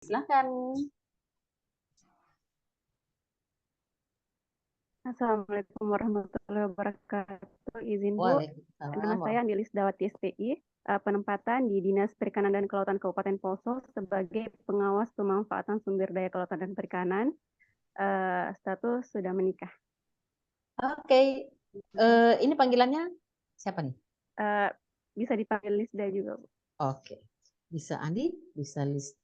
Silakan. Assalamualaikum warahmatullahi wabarakatuh. Izin Bu, nama Waalaikumsalam. saya Andilis Dawati SPI, penempatan di Dinas Perikanan dan Kelautan Kabupaten Poso sebagai pengawas pemanfaatan sumber daya kelautan dan perikanan. Status sudah menikah. Oke. Ini panggilannya siapa nih? Bisa dipanggil Lisda juga, Bu. Oke. Bisa Andi, bisa Liswati,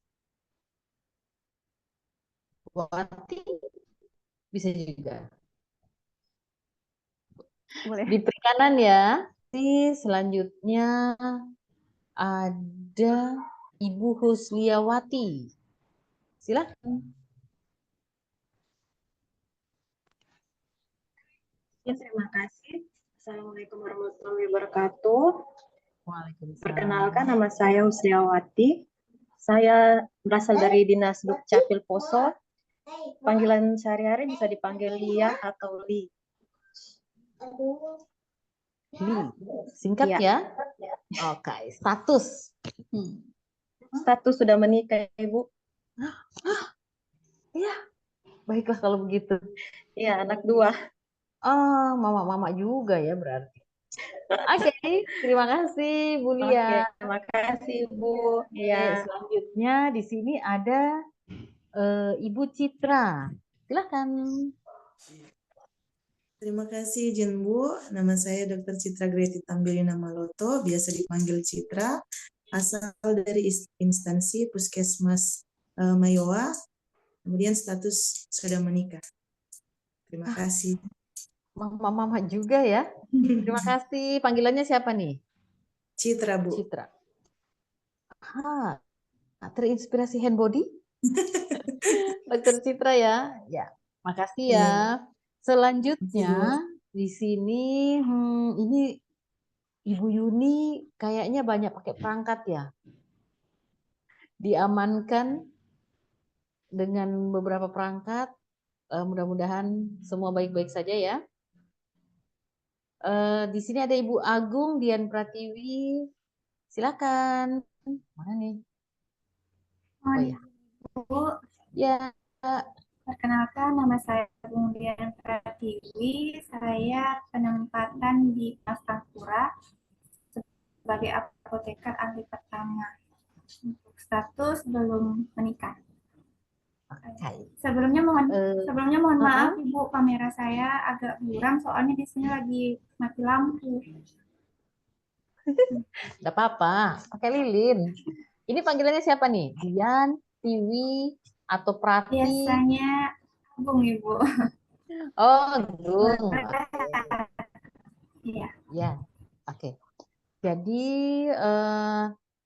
bisa juga. Boleh. Di perikanan ya. Selanjutnya ada Ibu Husliawati. Silakan. Ya, terima kasih. Assalamualaikum warahmatullahi wabarakatuh. Waalaikumsalam. Perkenalkan, nama saya Husliawati. Saya berasal dari Dinas Dukcapil Poso. Panggilan sehari-hari bisa dipanggil Lia atau Li. Li. Singkat ya. Oke, status. Status sudah menikah, Ibu. Iya. Baiklah kalau begitu. Iya, anak 2. Oh, mama-mama juga ya berarti. Oke, terima kasih Bu Lia. Oke, terima kasih Bu. Iya. Selanjutnya di sini ada Ibu Citra. Silakan. Terima kasih Izin Bu. Nama saya Dr. Citra Greti Tambilina Maloto, biasa dipanggil Citra, asal dari instansi Puskesmas Mayowa. Kemudian status sudah menikah. Terima kasih. Mama juga ya. Terima kasih. Panggilannya siapa nih? Citra, Bu. Citra. Terinspirasi hand body? Dokter Citra ya. Ya, makasih ya. Selanjutnya di sini ini Ibu Yuni kayaknya banyak pakai perangkat ya. Diamankan dengan beberapa perangkat. Mudah-mudahan semua baik-baik saja ya. Di sini ada Ibu Agung Dian Pratiwi. Silakan. Mana nih? Oh ya. Bu, Ya. perkenalkan nama saya Agung Dian Pratiwi. Saya penempatan di Pasapura sebagai apoteker ahli pertama. Untuk status belum menikah. Sebelumnya mohon maaf Ibu, kamera saya agak buram soalnya di sini lagi mati lampu. Tidak apa-apa, pakai lilin. Ini panggilannya siapa nih? Dian, Tiwi, atau Prati? Biasanya Agung Ibu. Oh, Agung. Iya. Ya, oke. Jadi,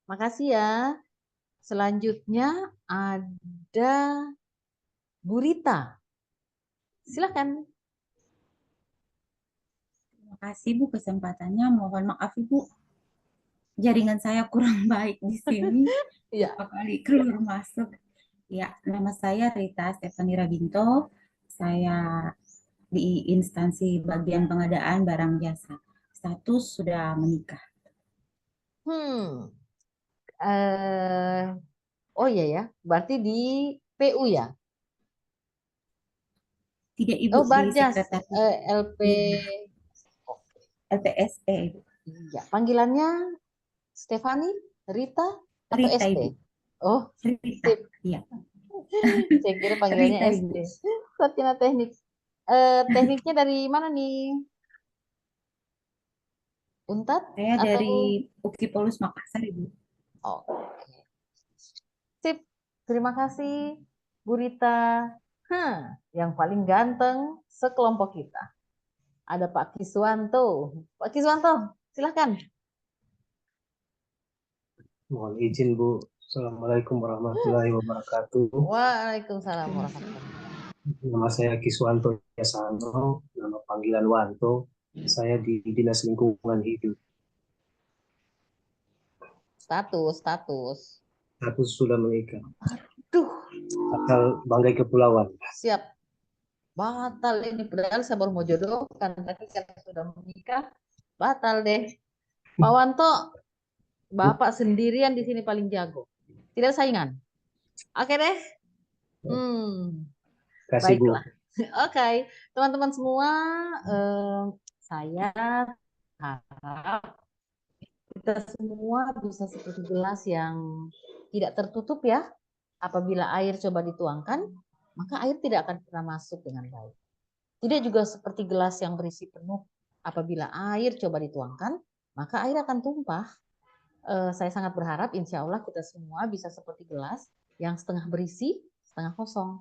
makasih ya. Selanjutnya ada Bu Rita. Silakan. Terima kasih Bu kesempatannya. Mohon maaf Ibu, jaringan saya kurang baik di sini. Iya. Beberapa kali keluar masuk. Ya, nama saya Rita Stefani Rabinto. Saya di instansi bagian pengadaan barang jasa. Status sudah menikah. Oh iya ya, berarti di PU ya? Tidak Ibu, Oh, di Barjas, sekretariat LP. LPSE. Iya, panggilannya Stefani, Rita, atau Rita, SD? Ibu. Oh, Rita. Iya. saya kira panggilannya Rita, SD. Sarjana teknik. Tekniknya dari mana nih? Untat? Saya atau... dari UKI Polus Makassar, Ibu. Oke. Sip, terima kasih Bu Rita. Yang paling ganteng sekelompok kita. Ada Pak Kiswanto. Pak Kiswanto, silahkan. Mohon izin Bu. Assalamualaikum warahmatullahi wabarakatuh. Waalaikumsalam warahmatullahi wabarakatuh. Nama saya Kiswanto Yasano, nama panggilan Wanto. Saya di Dinas Lingkungan Hidup. Status. Status sudah menikah. Aduh. Asal Banggai Kepulauan. Siap. Batal ini, padahal saya baru mau jodohkan, tapi karena sudah menikah, batal deh. Pak Wanto, Bapak sendirian di sini paling jago. Tidak saingan. Oke deh. Kasih Bu. Baiklah. Oke, teman-teman semua, saya harap kita semua bisa seperti gelas yang tidak tertutup ya. Apabila air coba dituangkan, maka air tidak akan pernah masuk dengan baik. Tidak juga seperti gelas yang berisi penuh. Apabila air coba dituangkan, maka air akan tumpah. Saya sangat berharap insya Allah kita semua bisa seperti gelas yang setengah berisi, setengah kosong.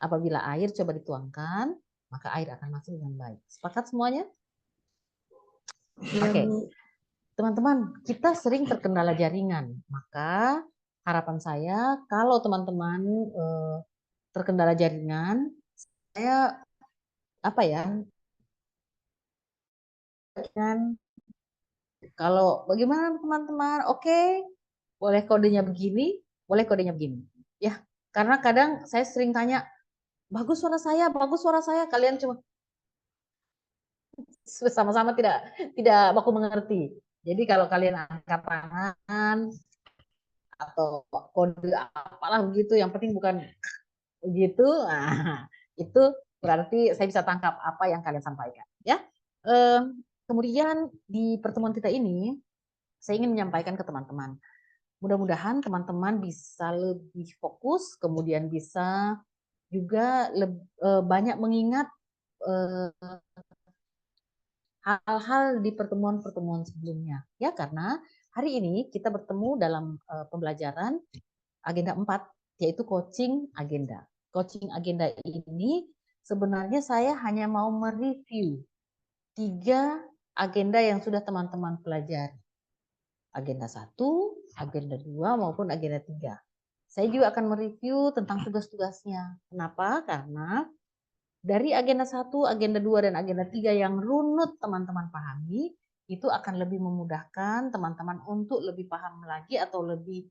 Apabila air coba dituangkan, maka air akan masuk dengan baik. Sepakat semuanya? Oke. Teman-teman, kita sering terkendala jaringan. Maka harapan saya kalau teman-teman terkendala jaringan, saya kalau bagaimana teman-teman? Oke, boleh kodenya begini, boleh kodenya begini. Ya, karena kadang saya sering tanya, bagus suara saya, kalian cuma sama-sama tidak baku mengerti. Jadi kalau kalian angkat tangan atau kode apalah begitu, yang penting bukan begitu, nah, itu berarti saya bisa tangkap apa yang kalian sampaikan. Ya, kemudian di pertemuan kita ini saya ingin menyampaikan ke teman-teman. Mudah-mudahan teman-teman bisa lebih fokus, kemudian bisa juga banyak mengingat hal-hal di pertemuan-pertemuan sebelumnya. Ya, karena hari ini kita bertemu dalam pembelajaran agenda 4, yaitu coaching agenda. Coaching agenda ini sebenarnya saya hanya mau mereview 3 agenda yang sudah teman-teman pelajari. Agenda 1, agenda 2, maupun agenda 3. Saya juga akan mereview tentang tugas-tugasnya. Kenapa? Karena dari agenda 1, agenda 2, dan agenda 3 yang runut teman-teman pahami, itu akan lebih memudahkan teman-teman untuk lebih paham lagi atau lebih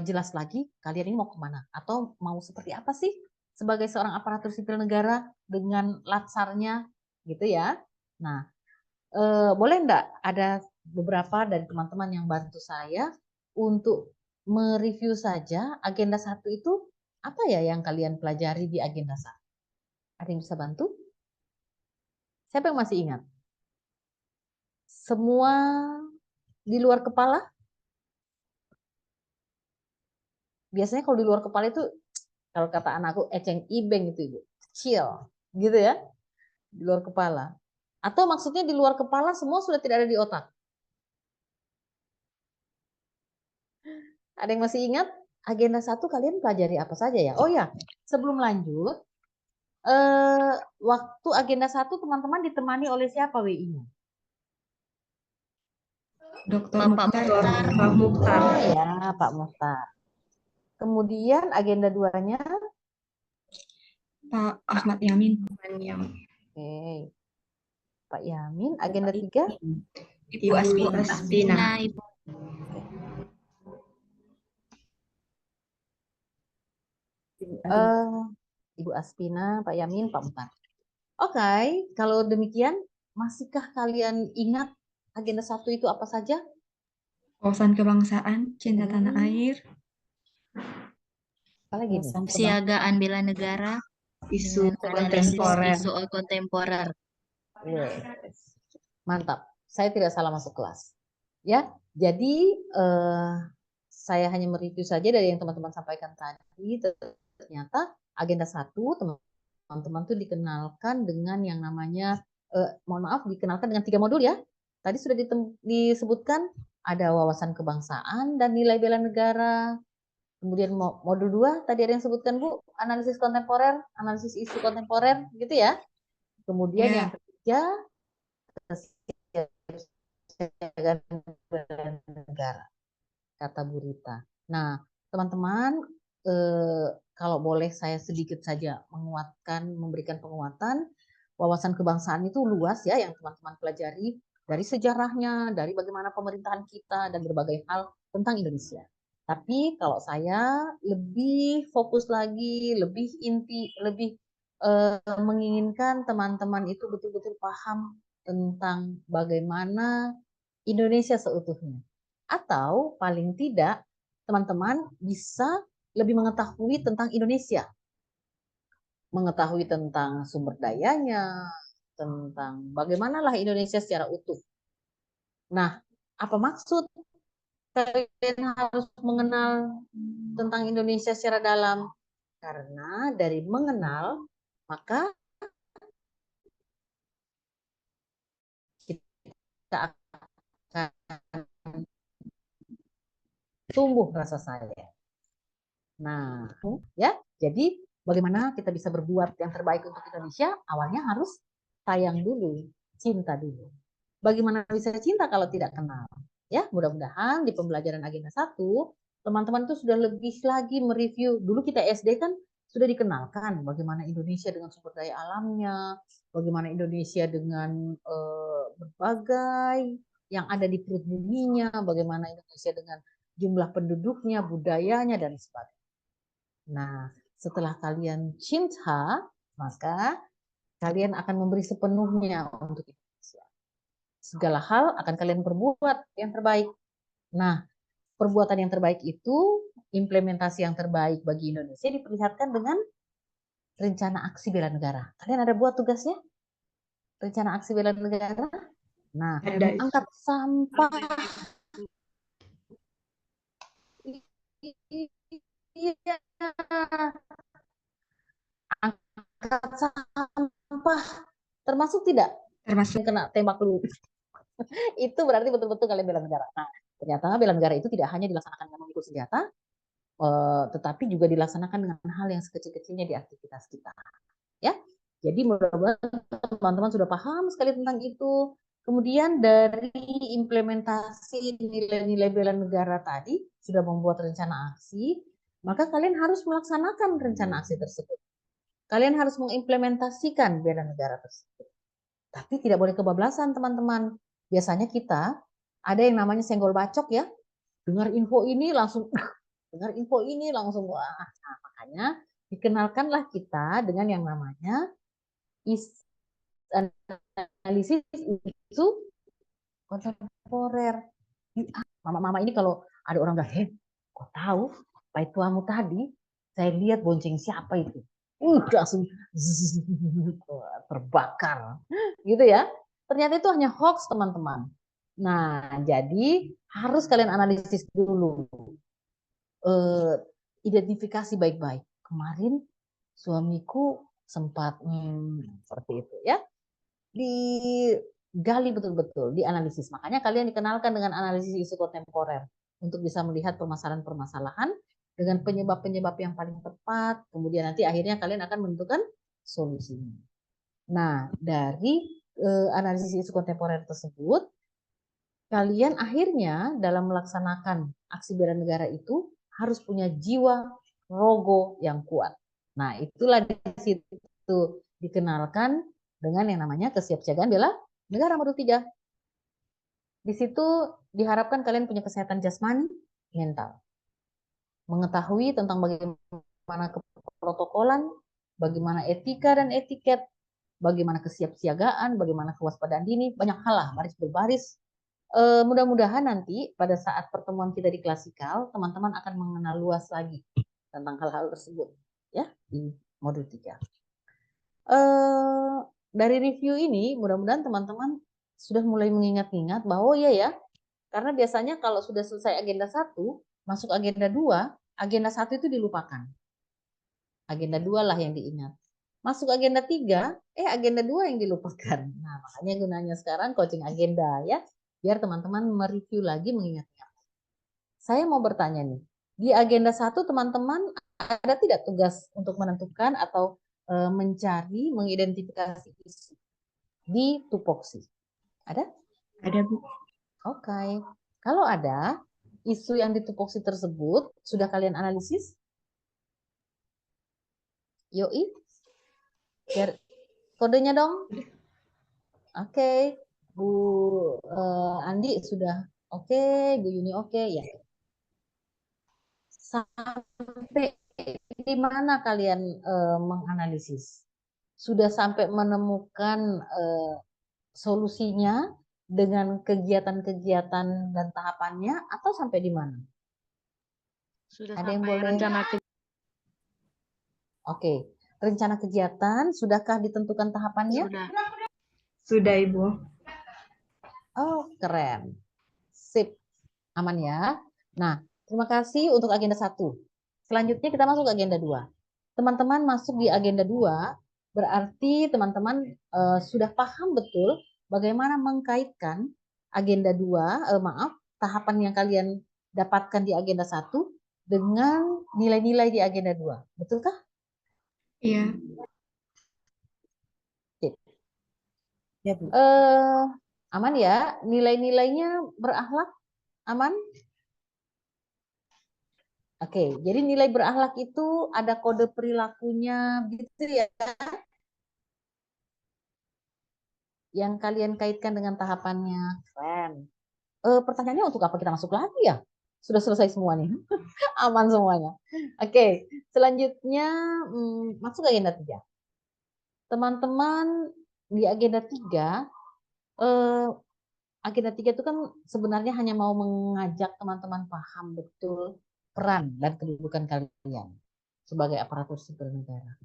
jelas lagi kalian ini mau kemana. Atau mau seperti apa sih sebagai seorang aparatur sipil negara dengan latsarnya gitu ya. Nah, boleh enggak ada beberapa dari teman-teman yang bantu saya untuk mereview saja agenda 1 itu apa ya yang kalian pelajari di agenda 1? Ada yang bisa bantu? Siapa yang masih ingat? Semua di luar kepala? Biasanya kalau di luar kepala itu, kalau kata anakku, eceng ibeng itu Ibu. Kecil, gitu ya. Di luar kepala. Atau maksudnya di luar kepala semua sudah tidak ada di otak? Ada yang masih ingat? Agenda 1 kalian pelajari apa saja ya? Oh ya, sebelum lanjut, waktu agenda 1 teman-teman ditemani oleh siapa WI-nya? Dr. Mukhtar. Pak Mukhtar. Oh ya, Pak Mukhtar. Kemudian agenda 2-nya Pak Ahmad Yamin. Oke. Pak Yamin. Agenda 3? Ibu Aspina. Ibu Aspina, Pak Yamin, Pak Mukhtar. Oke, kalau demikian, masihkah kalian ingat agenda 1 itu apa saja? Wawasan kebangsaan, cinta tanah air, Apalagi nih? Kesiagaan bela negara, isu analisis kontemporer. isu kontemporer. Yes. Mantap. Saya tidak salah masuk kelas. Ya, jadi saya hanya mereview saja dari yang teman-teman sampaikan tadi. Ternyata agenda 1 teman-teman tuh dikenalkan dengan yang namanya dikenalkan dengan 3 modul ya. Tadi sudah disebutkan ada wawasan kebangsaan dan nilai bela negara. Kemudian modul 2 tadi ada yang sebutkan Bu, analisis kontemporer, analisis isu kontemporer gitu ya. Kemudian yang ketiga kesiagaan bela negara, kata Bu Rita. Nah, teman-teman, kalau boleh saya sedikit saja memberikan penguatan, wawasan kebangsaan itu luas ya yang teman-teman pelajari dari sejarahnya, dari bagaimana pemerintahan kita dan berbagai hal tentang Indonesia. Tapi kalau saya lebih fokus lagi, lebih inti, lebih menginginkan teman-teman itu betul-betul paham tentang bagaimana Indonesia seutuhnya. Atau paling tidak teman-teman bisa lebih mengetahui tentang Indonesia, mengetahui tentang sumber dayanya, tentang bagaimanalah Indonesia secara utuh. Nah, apa maksud kalian harus mengenal tentang Indonesia secara dalam? Karena dari mengenal, maka kita akan tumbuh rasa sayang. Nah, ya, jadi bagaimana kita bisa berbuat yang terbaik untuk Indonesia? Awalnya harus sayang dulu, cinta dulu. Bagaimana bisa cinta kalau tidak kenal? Ya, mudah-mudahan di pembelajaran agenda 1, teman-teman itu sudah lebih lagi mereview. Dulu kita SD kan sudah dikenalkan bagaimana Indonesia dengan sumber daya alamnya, bagaimana Indonesia dengan berbagai yang ada di perut buminya, bagaimana Indonesia dengan jumlah penduduknya, budayanya, dan sebagainya. Nah, setelah kalian cinta, maka kalian akan memberi sepenuhnya untuk Indonesia. Segala hal akan kalian perbuat yang terbaik. Nah, perbuatan yang terbaik itu, implementasi yang terbaik bagi Indonesia diperlihatkan dengan rencana aksi bela negara. Kalian ada buat tugasnya? Rencana aksi bela negara? Nah, angkat sampah. Iya. Angkat sampah. Termasuk tidak? Termasuk. Kena tembak lu. Itu berarti betul-betul kalian bela negara. Nah, ternyata bela negara itu tidak hanya dilaksanakan dengan memikul senjata, tetapi juga dilaksanakan dengan hal yang sekecil-kecilnya di aktivitas kita. Ya, jadi mudah-mudahan teman-teman sudah paham sekali tentang itu. Kemudian dari implementasi nilai-nilai bela negara tadi sudah membuat rencana aksi, maka kalian harus melaksanakan rencana aksi tersebut. Kalian harus mengimplementasikan bela negara tersebut. Tapi tidak boleh kebablasan, teman-teman. Biasanya kita ada yang namanya senggol bacok ya. Dengar info ini langsung wah. Nah, makanya dikenalkanlah kita dengan yang namanya analisis isu kontemporer. Mama-mama ini kalau ada orang bilang, kok tahu Pak Tuamu tadi, saya lihat bonceng siapa itu. Langsung terbakar. Gitu ya. Ternyata itu hanya hoax, teman-teman. Nah, jadi harus kalian analisis dulu. Identifikasi baik-baik. Kemarin suamiku sempat seperti itu ya. Digali betul-betul, dianalisis. Makanya kalian dikenalkan dengan analisis isu kontemporer untuk bisa melihat permasalahan-permasalahan dengan penyebab-penyebab yang paling tepat. Kemudian nanti akhirnya kalian akan menentukan solusinya. Nah, dari analisis isu kontemporer tersebut, kalian akhirnya dalam melaksanakan aksi bela negara itu harus punya jiwa rogo yang kuat. Nah, itulah di situ dikenalkan dengan yang namanya kesiapsiagaan bela negara modul 3. Di situ diharapkan kalian punya kesehatan jasmani, mental. Mengetahui tentang bagaimana keprotokolan, bagaimana etika dan etiket, bagaimana kesiapsiagaan, bagaimana kewaspadaan dini, banyak hal lah, baris berbaris. Mudah-mudahan nanti pada saat pertemuan kita di klasikal, teman-teman akan mengenal luas lagi tentang hal-hal tersebut ya di modul 3. Dari review ini mudah-mudahan teman-teman sudah mulai mengingat-ingat bahwa ya, karena biasanya kalau sudah selesai agenda 1, masuk agenda 2, agenda 1 itu dilupakan. Agenda 2 lah yang diingat. Masuk agenda 3, agenda 2 yang dilupakan. Nah, makanya gunanya sekarang coaching agenda ya, biar teman-teman mereview lagi, mengingat-ingat. Saya mau bertanya nih, di agenda 1 teman-teman ada tidak tugas untuk menentukan atau mencari, mengidentifikasi isu di tupoksi? Ada? Ada, Bu. Oke. Kalau ada, isu yang di tupoksi tersebut sudah kalian analisis? Yoi? Biar kodenya dong. Oke. Bu Andi sudah oke, Bu Yuni oke ya. Sampai di mana kalian menganalisis? Sudah sampai menemukan solusinya dengan kegiatan-kegiatan dan tahapannya atau sampai di mana? Sudah Ada yang sampai boleh? rencana Oke, rencana kegiatan sudahkah ditentukan tahapannya? Sudah. Sudah, Ibu. Oh, keren. Sip, aman ya. Nah, terima kasih untuk agenda 1. Selanjutnya kita masuk ke agenda 2. Teman-teman masuk di agenda 2, berarti teman-teman sudah paham betul bagaimana mengkaitkan agenda 2, tahapan yang kalian dapatkan di agenda 1 dengan nilai-nilai di agenda 2. Betulkah? Iya. Sip. Ya, Bu. Aman ya? Nilai-nilainya berakhlak? Aman? Oke, jadi nilai berakhlak itu ada kode perilakunya gitu ya, yang kalian kaitkan dengan tahapannya. Keren. Pertanyaannya untuk apa kita masuk lagi ya? Sudah selesai semua nih. Aman semuanya. Oke, selanjutnya masuk ke agenda 3. Teman-teman di agenda 3, agenda 3 itu kan sebenarnya hanya mau mengajak teman-teman paham betul peran dan kedudukan kalian sebagai aparatur sipil negara.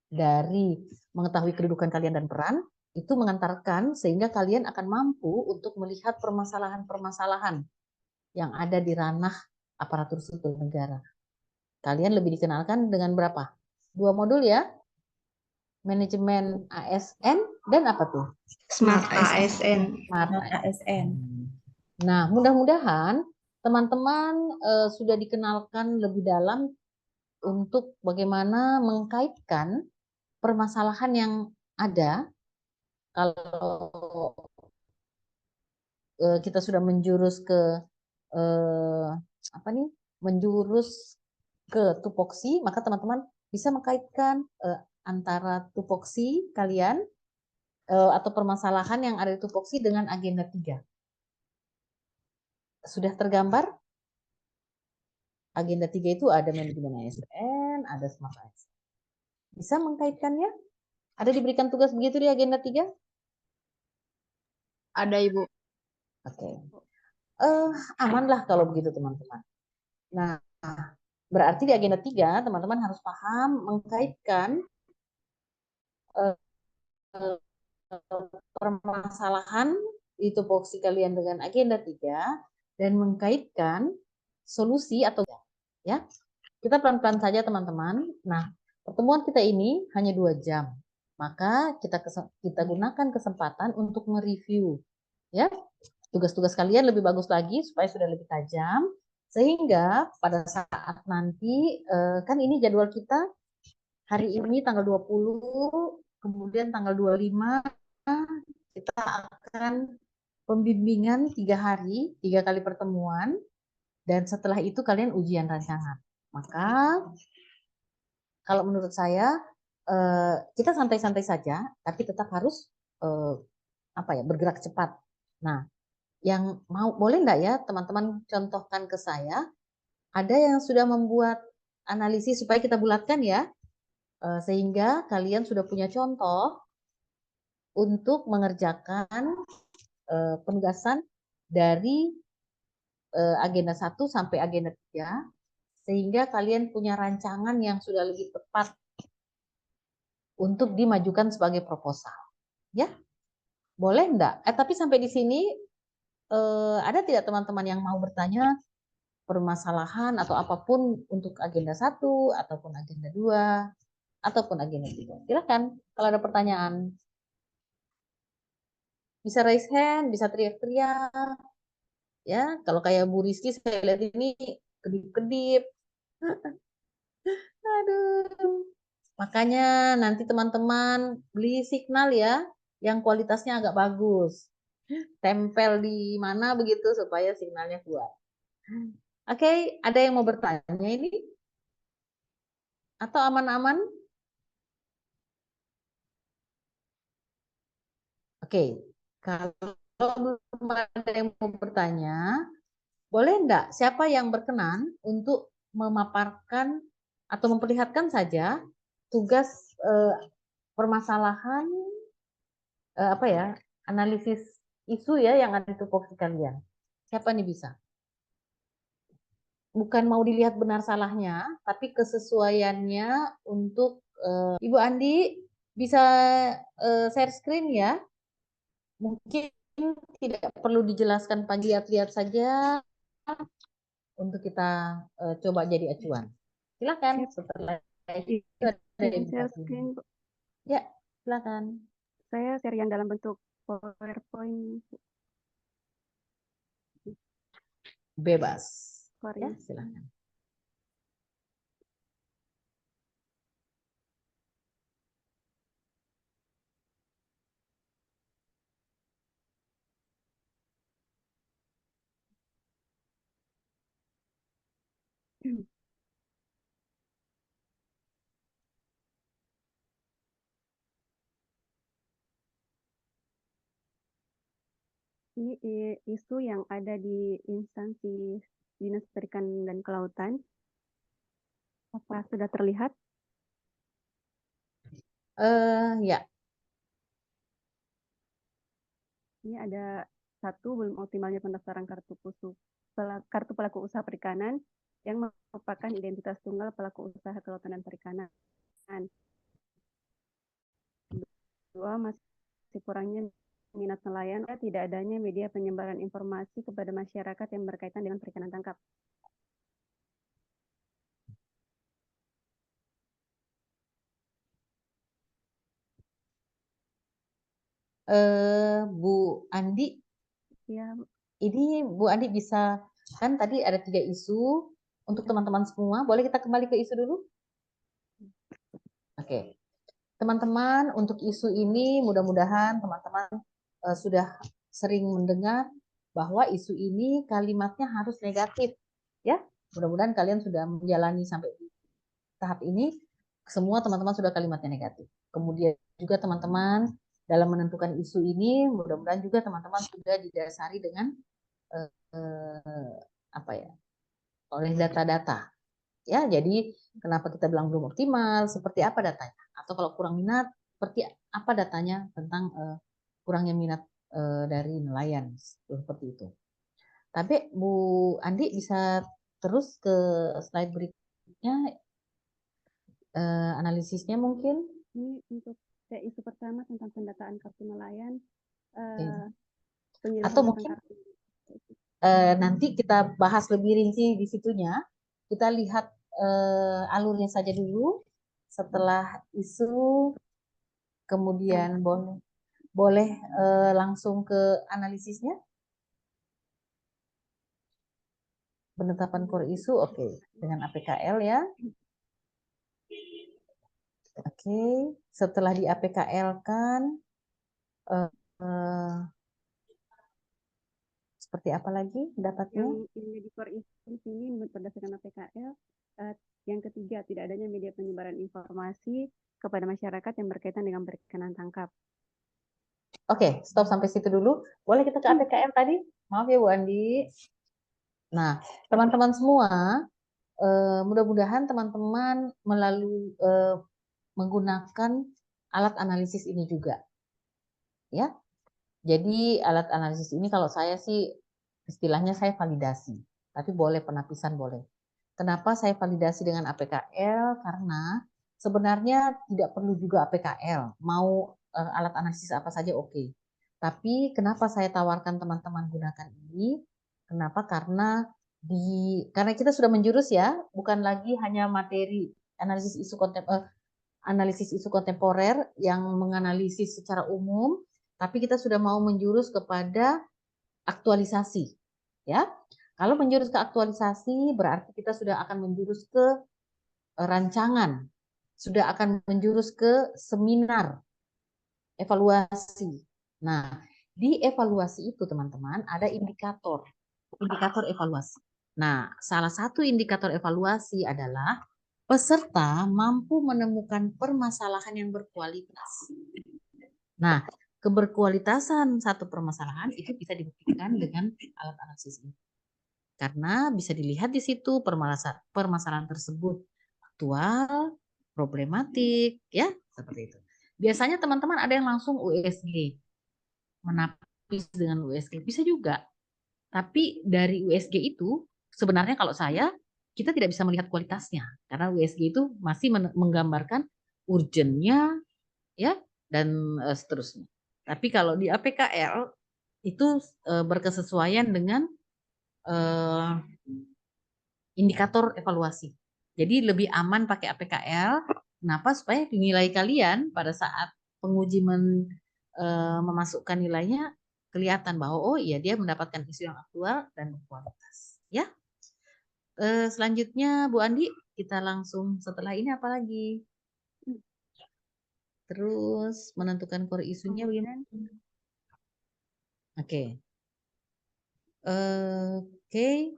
Dari mengetahui kedudukan kalian dan peran, itu mengantarkan sehingga kalian akan mampu untuk melihat permasalahan-permasalahan yang ada di ranah aparatur sipil negara. Kalian lebih dikenalkan dengan berapa? 2 modul ya? Manajemen ASN dan apa tuh? Smart ASN. Smart ASN. Nah, mudah-mudahan teman-teman sudah dikenalkan lebih dalam untuk bagaimana mengkaitkan permasalahan yang ada kalau kita sudah menjurus ke menjurus ke tupoksi, maka teman-teman bisa mengkaitkan antara tupoksi kalian atau permasalahan yang ada di tupoksi dengan agenda 3. Sudah tergambar? Agenda 3 itu ada manajemen ASN, ada smart ASN. Bisa mengkaitkannya? Ada diberikan tugas begitu di agenda 3? Ada, Ibu. Oke. Amanlah kalau begitu teman-teman. Nah, berarti di agenda 3 teman-teman harus paham mengkaitkan permasalahan di tupoksi kalian dengan agenda 3 dan mengkaitkan solusi atau ya. Kita pelan-pelan saja teman-teman. Nah, pertemuan kita ini hanya 2 jam. Maka kita gunakan kesempatan untuk mereview ya. Tugas-tugas kalian lebih bagus lagi supaya sudah lebih tajam sehingga pada saat nanti kan ini jadwal kita hari ini tanggal 20, kemudian tanggal 25 kita akan pembimbingan 3 hari, 3 kali pertemuan, dan setelah itu kalian ujian rancangan. Maka kalau menurut saya kita santai-santai saja, tapi tetap harus bergerak cepat. Nah, yang mau boleh enggak ya teman-teman contohkan ke saya, ada yang sudah membuat analisis supaya kita bulatkan ya, sehingga kalian sudah punya contoh untuk mengerjakan penugasan dari agenda 1 sampai agenda 3, sehingga kalian punya rancangan yang sudah lebih tepat untuk dimajukan sebagai proposal. Ya, boleh enggak? Tapi sampai di sini ada tidak teman-teman yang mau bertanya permasalahan atau apapun untuk agenda 1 ataupun agenda 2 ataupun agenda 3? Silakan kalau ada pertanyaan. Bisa raise hand, bisa teriak-teriak. Ya, kalau kayak Bu Rizky saya lihat ini kedip-kedip. Aduh. Makanya nanti teman-teman beli signal ya yang kualitasnya agak bagus. Tempel di mana begitu supaya signalnya kuat. Oke, ada yang mau bertanya ini? Atau aman-aman? Oke, kalau belum ada yang mau bertanya, boleh enggak siapa yang berkenan untuk memaparkan atau memperlihatkan saja tugas permasalahan analisis isu ya yang ada di tupoksi kalian. Siapa nih bisa? bukan mau dilihat benar salahnya, tapi kesesuaiannya untuk Ibu Andi bisa share screen ya. Mungkin tidak perlu dijelaskan pagi, lihat saja untuk kita coba jadi acuan. Silakan setelah itu ada Izin share screen, Bu. Ya, silakan. Saya share yang dalam bentuk PowerPoint. Bebas. Sorry. Ya, silakan. Ini isu yang ada di instansi Dinas Perikanan dan Kelautan. Apa sudah terlihat? Ya. Ini ada satu, belum optimalnya pendaftaran kartu pelaku usaha perikanan yang merupakan identitas tunggal pelaku usaha kelautan dan perikanan. Dua, masih kurangnya minat nelayan, tidak adanya media penyebaran informasi kepada masyarakat yang berkaitan dengan perikanan tangkap. Bu Andi, Ya, ini Bu Andi bisa, kan tadi ada 3 isu untuk teman-teman semua. Boleh kita kembali ke isu dulu? Oke. Teman-teman, untuk isu ini mudah-mudahan teman-teman sudah sering mendengar bahwa isu ini kalimatnya harus negatif. Ya, mudah-mudahan kalian sudah menjalani sampai di tahap ini, semua teman-teman sudah kalimatnya negatif. Kemudian juga teman-teman dalam menentukan isu ini, mudah-mudahan juga teman-teman sudah didasari dengan apa ya, oleh data-data. Ya, jadi kenapa kita bilang belum optimal, seperti apa datanya, atau kalau kurang minat, seperti apa datanya tentang kurangnya minat dari nelayan, seperti itu. Tapi Bu Andi bisa terus ke slide berikutnya, analisisnya mungkin. Ini untuk isu pertama tentang pendataan kartu nelayan. Atau mungkin nanti kita bahas lebih rinci di situnya. Kita lihat alurnya saja dulu. Setelah isu, kemudian boleh langsung ke analisisnya. Penetapan core isu, oke. Dengan APKL ya. Oke, setelah di APKL kan seperti apa lagi dapatnya? Yang di core isu di sini berdasarkan APKL. Yang ketiga, tidak adanya media penyebaran informasi kepada masyarakat yang berkaitan dengan perikanan tangkap. Oke, stop sampai situ dulu. Boleh kita ke APKL tadi? Maaf ya Bu Andi. Nah, teman-teman semua, mudah-mudahan teman-teman melalui menggunakan alat analisis ini juga. Ya. Jadi alat analisis ini kalau saya sih istilahnya saya validasi, tapi boleh penapisan boleh. Kenapa saya validasi dengan APKL? Karena sebenarnya tidak perlu juga APKL, mau alat analisis apa saja oke. Tapi kenapa saya tawarkan teman-teman gunakan ini? Kenapa? Karena kita sudah menjurus ya, bukan lagi hanya materi analisis isu kontemporer yang menganalisis secara umum, tapi kita sudah mau menjurus kepada aktualisasi, ya. Kalau menjurus ke aktualisasi berarti kita sudah akan menjurus ke rancangan, sudah akan menjurus ke seminar, evaluasi. Nah, di evaluasi itu teman-teman ada indikator evaluasi. Nah, salah satu indikator evaluasi adalah peserta mampu menemukan permasalahan yang berkualitas. Nah, keberkualitasan satu permasalahan itu bisa dibuktikan dengan alat analisis ini. Karena bisa dilihat di situ permasalahan tersebut aktual, problematik, ya, seperti itu. Biasanya teman-teman ada yang langsung USG, menapis dengan USG, bisa juga. Tapi dari USG itu, sebenarnya kalau saya kita tidak bisa melihat kualitasnya karena USG itu masih menggambarkan urgennya ya dan seterusnya. Tapi kalau di APKL itu berkesesuaian dengan indikator evaluasi. Jadi lebih aman pakai APKL. Kenapa? Supaya nilai kalian pada saat penguji memasukkan nilainya kelihatan bahwa oh iya dia mendapatkan isu yang aktual dan berkualitas. Ya. Selanjutnya Bu Andi, kita langsung setelah ini apa lagi? Terus menentukan core isunya bagaimana? Oke. Oke.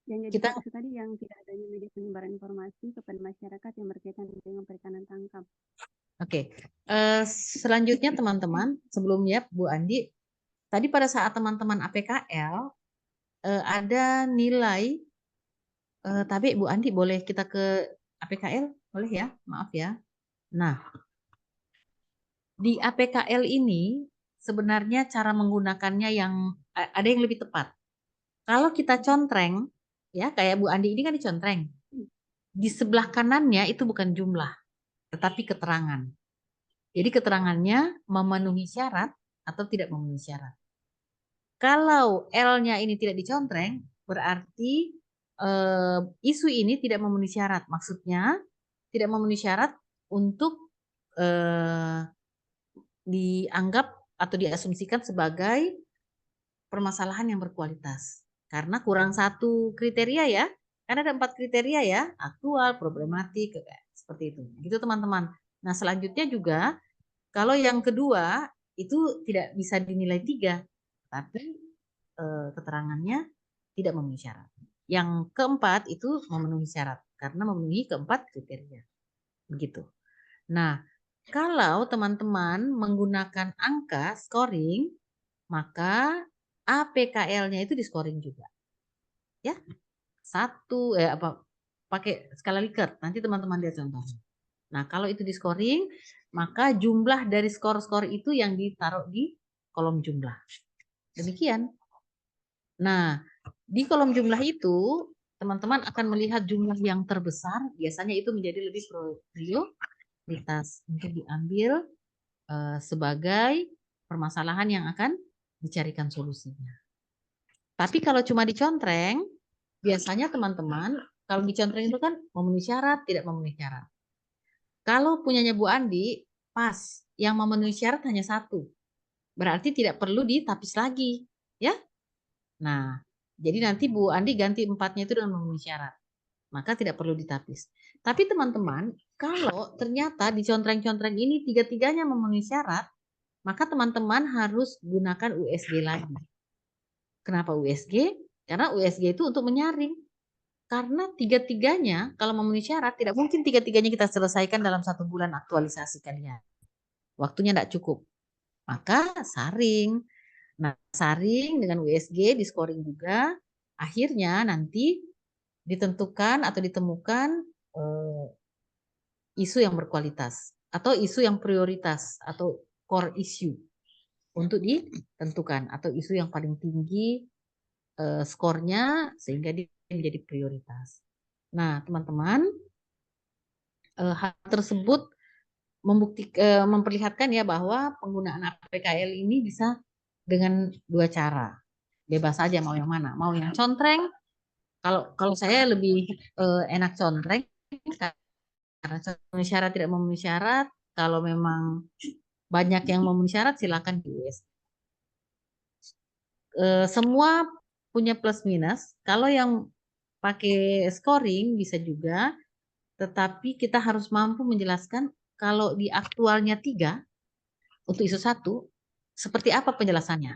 Yang jadi Kita isu tadi yang tidak adanya media penyebaran informasi kepada masyarakat yang berkaitan dengan perikanan tangkap. Oke. Selanjutnya teman-teman, sebelumnya Bu Andi, tadi pada saat teman-teman APKL ada nilai, tapi Bu Andi boleh kita ke APKL? Boleh ya? Maaf ya. Nah, di APKL ini sebenarnya cara menggunakannya yang ada yang lebih tepat. Kalau kita contreng, ya kayak Bu Andi ini kan dicontreng. Di sebelah kanannya itu bukan jumlah, tetapi keterangan. Jadi keterangannya memenuhi syarat atau tidak memenuhi syarat. Kalau L-nya ini tidak dicontreng, berarti isu ini tidak memenuhi syarat. Maksudnya tidak memenuhi syarat untuk dianggap atau diasumsikan sebagai permasalahan yang berkualitas. Karena kurang satu kriteria ya. Karena ada 4 kriteria ya, aktual, problematik, seperti itu. Gitu teman-teman. Nah selanjutnya juga, kalau yang kedua itu tidak bisa dinilai 3, tapi keterangannya tidak memenuhi syarat. Yang keempat itu memenuhi syarat, karena memenuhi keempat kriteria. Begitu. Nah, kalau teman-teman menggunakan angka scoring, maka APKL-nya itu di scoring juga. Ya. Pakai skala Likert. Nanti teman-teman lihat contohnya. Nah, kalau itu di scoring, maka jumlah dari skor-skor itu yang ditaruh di kolom jumlah. Demikian. Nah, di kolom jumlah itu, teman-teman akan melihat jumlah yang terbesar, biasanya itu menjadi lebih prioritas untuk diambil sebagai permasalahan yang akan dicarikan solusinya. Tapi kalau cuma dicontreng, biasanya teman-teman, kalau dicontreng itu kan memenuhi syarat, tidak memenuhi syarat. Kalau punyanya Bu Andi, pas. Yang memenuhi syarat hanya 1. Berarti tidak perlu ditapis lagi. Ya. Nah, jadi nanti Bu Andi ganti 4-nya itu dengan memenuhi syarat. Maka tidak perlu ditapis. Tapi teman-teman, kalau ternyata dicontreng-contreng ini 3-3-nya memenuhi syarat, maka teman-teman harus gunakan USG lagi. Kenapa USG? Karena USG itu untuk menyaring. Karena 3-3-nya kalau memenuhi syarat, tidak mungkin 3-3-nya kita selesaikan dalam 1 bulan aktualisasi kalian. Waktunya tidak cukup. Maka saring. Nah, saring dengan USG, di scoring juga. Akhirnya nanti ditentukan atau ditemukan isu yang berkualitas. Atau isu yang prioritas. Atau core issue. Untuk ditentukan. Atau isu yang paling tinggi skornya sehingga dia menjadi prioritas. Nah, teman-teman, hal tersebut memperlihatkan ya bahwa penggunaan APKL ini bisa dengan 2 cara. Bebas saja mau yang mana. Mau yang contreng, kalau saya lebih enak contreng karena memenuhi syarat tidak memenuhi syarat. Kalau memang banyak yang memenuhi syarat silakan di US. Semua punya plus minus. Kalau yang pakai scoring bisa juga, tetapi kita harus mampu menjelaskan kalau di aktualnya 3 untuk isu 1 seperti apa penjelasannya.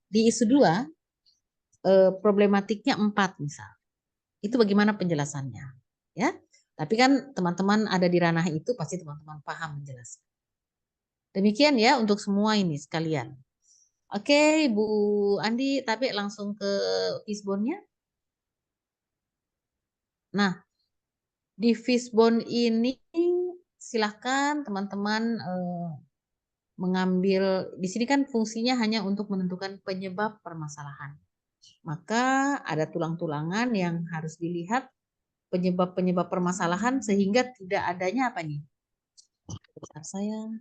Di isu 2 problematiknya 4 misal. Itu bagaimana penjelasannya, ya? Tapi kan teman-teman ada di ranah itu pasti teman-teman paham menjelaskan. Demikian ya untuk semua ini sekalian. Oke, Bu Andi, tapi langsung ke fishbone-nya. Nah, di fishbone ini silahkan teman-teman mengambil, di sini kan fungsinya hanya untuk menentukan penyebab permasalahan. Maka ada tulang-tulangan yang harus dilihat penyebab-penyebab permasalahan sehingga tidak adanya apa nih? Bentar, saya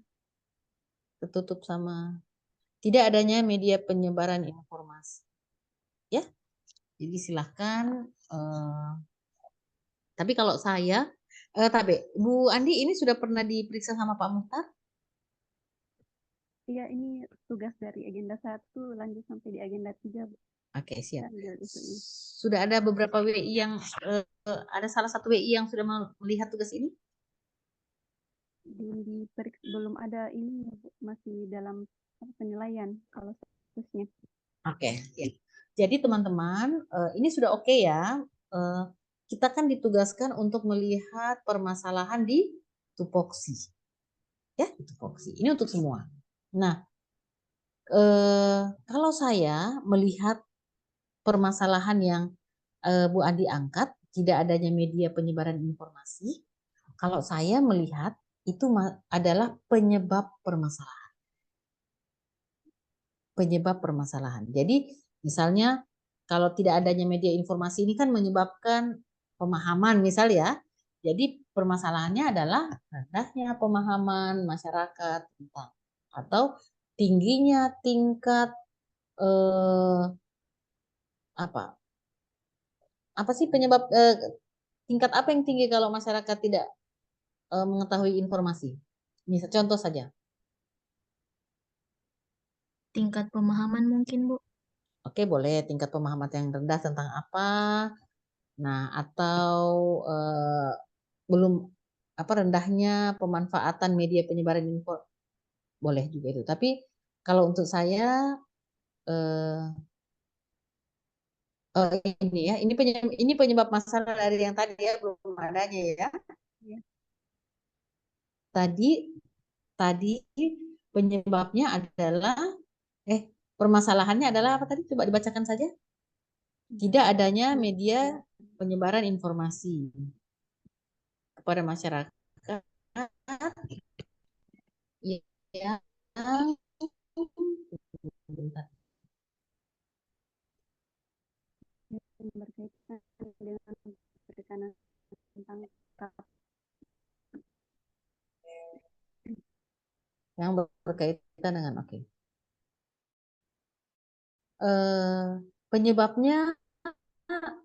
tertutup sama tidak adanya media penyebaran informasi. Ya, jadi silahkan. Tapi kalau saya, Tabe, Bu Andi ini sudah pernah diperiksa sama Pak Muhtar? Iya, ini tugas dari agenda 1 lanjut sampai di agenda 3, Bu. Oke, siap. Ambil isunya. Sudah ada beberapa WI yang ada salah satu WI yang sudah melihat tugas ini? Belum ada ini, Bu, masih dalam penilaian kalau statusnya. Oke, ya. Jadi teman-teman, ini sudah oke ya. Kita kan ditugaskan untuk melihat permasalahan di tupoksi. Ya, di tupoksi. Ini untuk semua. Nah, kalau saya melihat permasalahan yang Bu Andi angkat, tidak adanya media penyebaran informasi, kalau saya melihat itu adalah penyebab permasalahan. Penyebab permasalahan. Jadi misalnya kalau tidak adanya media informasi ini kan menyebabkan pemahaman misal ya. Jadi permasalahannya adalah rendahnya pemahaman masyarakat tentang atau tingginya tingkat apa sih penyebab tingkat apa yang tinggi kalau masyarakat tidak mengetahui informasi? Misal contoh saja. Tingkat pemahaman mungkin, Bu. Oke, boleh tingkat pemahaman yang rendah tentang apa? Nah, atau belum rendahnya pemanfaatan media penyebaran info, boleh juga itu. Tapi kalau untuk saya ini ya, ini penyebab masalah dari yang tadi ya, belum adanya ya. Tadi penyebabnya adalah permasalahannya adalah apa tadi? Coba dibacakan saja. Tidak adanya media penyebaran informasi kepada masyarakat yang Berkaitan dengan perikanan tentang yang berkaitan dengan penyebabnya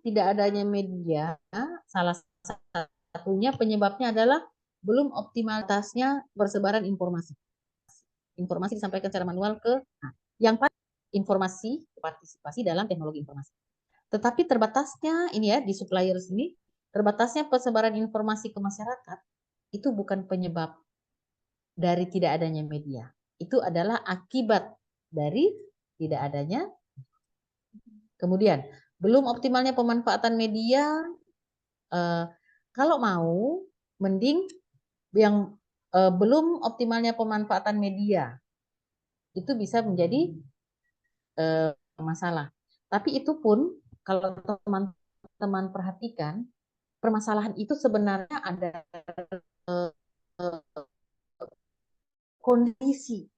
tidak adanya media, salah satunya penyebabnya adalah belum optimalitasnya persebaran informasi. Informasi disampaikan secara manual ke yang informasi partisipasi dalam teknologi informasi. Tetapi terbatasnya ini ya di suppliers ini, terbatasnya persebaran informasi ke masyarakat itu bukan penyebab dari tidak adanya media. Itu adalah akibat dari tidak adanya. Kemudian, belum optimalnya pemanfaatan media, kalau mau, mending yang belum optimalnya pemanfaatan media, itu bisa menjadi masalah. Tapi itu pun, kalau teman-teman perhatikan, permasalahan itu sebenarnya ada kondisi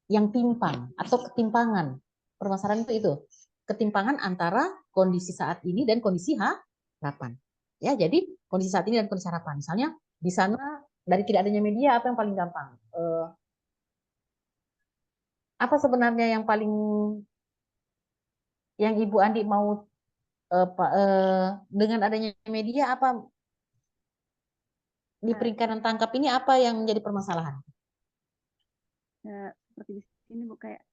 yang timpang atau ketimpangan. Permasalahan itu ketimpangan antara kondisi saat ini dan kondisi harapan. Ya, jadi kondisi saat ini dan kondisi harapan. Misalnya di sana dari tidak adanya media apa yang paling gampang? Apa sebenarnya yang paling yang Ibu Andi mau dengan adanya media apa di perikanan tangkap ini apa yang menjadi permasalahan? Seperti di sini Bu, kayak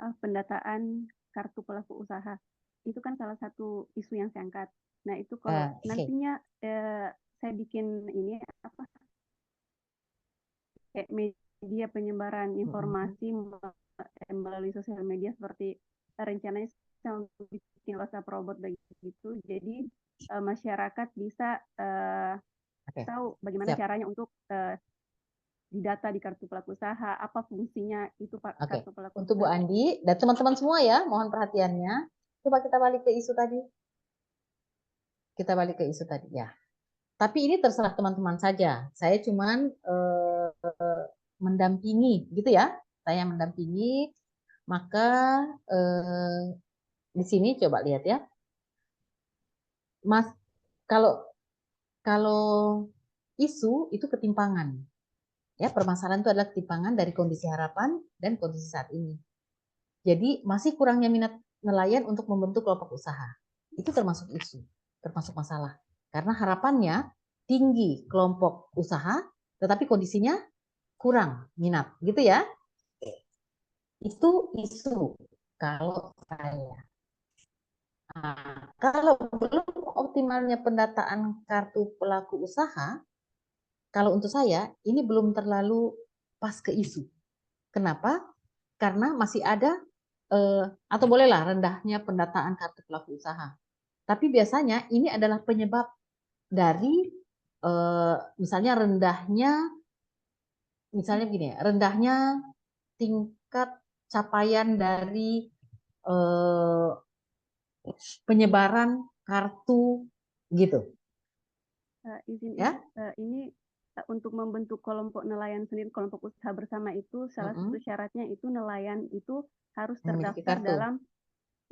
pendataan kartu pelaku usaha itu kan salah satu isu yang saya angkat. Nah itu kalau nantinya saya bikin ini apa kayak media penyebaran informasi melalui sosial media seperti rencananya saya bikin WhatsApp robot begitu. Jadi masyarakat bisa tahu bagaimana caranya untuk didata di kartu pelaku usaha, apa fungsinya itu kartu pelaku usaha. Untuk Bu Andi dan teman-teman semua ya, mohon perhatiannya. Coba kita balik ke isu tadi. Kita balik ke isu tadi ya. Tapi ini terserah teman-teman saja. Saya cuman mendampingi, gitu ya. Saya mendampingi. Maka di sini coba lihat ya. Mas, kalau isu itu ketimpangan. Ya, permasalahan itu adalah ketimpangan dari kondisi harapan dan kondisi saat ini. Jadi masih kurangnya minat nelayan untuk membentuk kelompok usaha. Itu termasuk isu, termasuk masalah. Karena harapannya tinggi kelompok usaha, tetapi kondisinya kurang minat, gitu ya. Itu isu kalau saya. Nah, kalau belum optimalnya pendataan kartu pelaku usaha, kalau untuk saya ini belum terlalu pas ke isu. Kenapa? Karena masih ada atau bolehlah rendahnya pendataan kartu pelaku usaha. Tapi biasanya ini adalah penyebab dari misalnya begini, rendahnya tingkat capaian dari penyebaran kartu gitu. Ini untuk membentuk kelompok nelayan sendiri, kelompok usaha bersama itu salah satu syaratnya itu nelayan itu harus terdaftar dalam,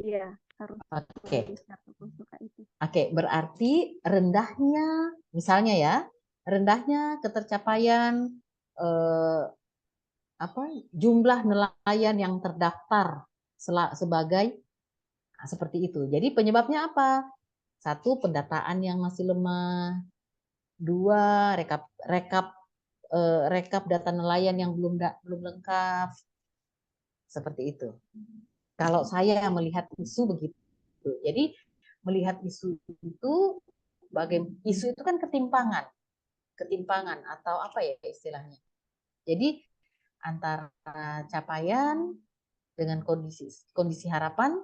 iya, harus memiliki kartu usaha itu. Oke, berarti rendahnya, misalnya ya, rendahnya ketercapaian jumlah nelayan yang terdaftar sebagai seperti itu. Jadi penyebabnya apa? Satu, pendataan yang masih lemah. Dua, rekap data nelayan yang belum lengkap. Seperti itu. Kalau saya melihat isu begitu. Jadi melihat isu itu isu itu kan ketimpangan atau apa ya istilahnya. Jadi antara capaian dengan kondisi harapan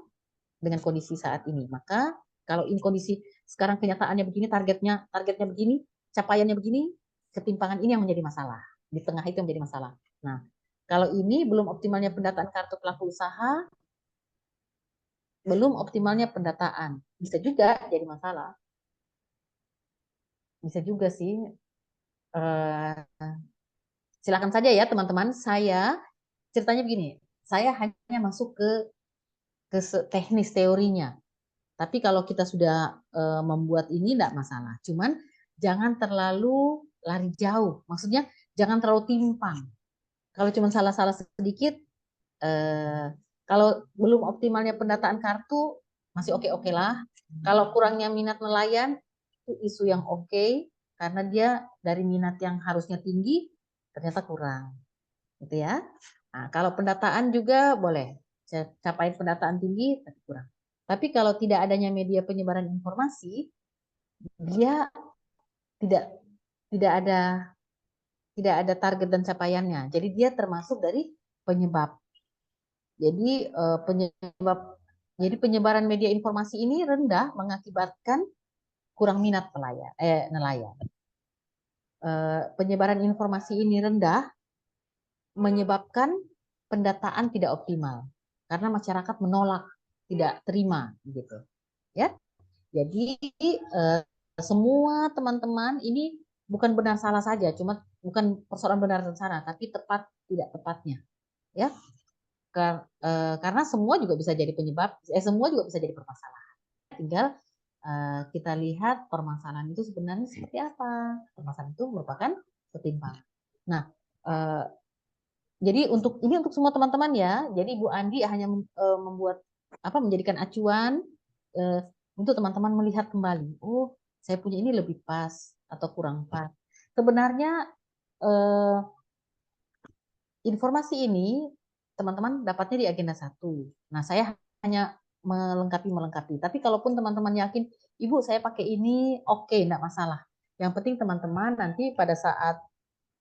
dengan kondisi saat ini. Maka kalau ini kondisi sekarang kenyataannya begini, targetnya begini, capaiannya begini, ketimpangan ini yang menjadi masalah. Di tengah itu yang menjadi masalah. Nah, kalau ini belum optimalnya pendataan kartu pelaku usaha, belum optimalnya pendataan, bisa juga jadi masalah. Bisa juga sih. Silakan saja ya teman-teman. Saya ceritanya begini. Saya hanya masuk ke teknis teorinya. Tapi kalau kita sudah membuat ini tidak masalah. Cuman jangan terlalu lari jauh. Maksudnya jangan terlalu timpang. Kalau cuma salah-salah sedikit, kalau belum optimalnya pendataan kartu masih oke-oke lah. Kalau kurangnya minat nelayan itu isu yang oke karena dia dari minat yang harusnya tinggi ternyata kurang, gitu ya. Nah, kalau pendataan juga boleh capai pendataan tinggi tapi kurang. Tapi kalau tidak adanya media penyebaran informasi, dia tidak ada target dan capaiannya. Jadi dia termasuk dari penyebab. Jadi penyebaran media informasi ini rendah mengakibatkan kurang minat nelayan. Penyebaran informasi ini rendah menyebabkan pendataan tidak optimal karena masyarakat menolak, tidak terima gitu. Ya. Jadi semua teman-teman ini bukan benar salah saja, cuma bukan persoalan benar dan salah, tapi tepat tidak tepatnya. Ya. Karena semua juga bisa jadi penyebab, semua juga bisa jadi permasalahan. Tinggal kita lihat permasalahan itu sebenarnya seperti apa. Permasalahan itu merupakan ketimpangan. Nah, jadi untuk semua teman-teman ya. Jadi Bu Andi hanya menjadikan acuan untuk teman-teman melihat kembali. Oh, saya punya ini lebih pas atau kurang pas. Sebenarnya informasi ini teman-teman dapatnya di agenda 1. Nah, saya hanya melengkapi. Tapi kalaupun teman-teman yakin, Ibu saya pakai ini, oke, enggak masalah. Yang penting teman-teman nanti pada saat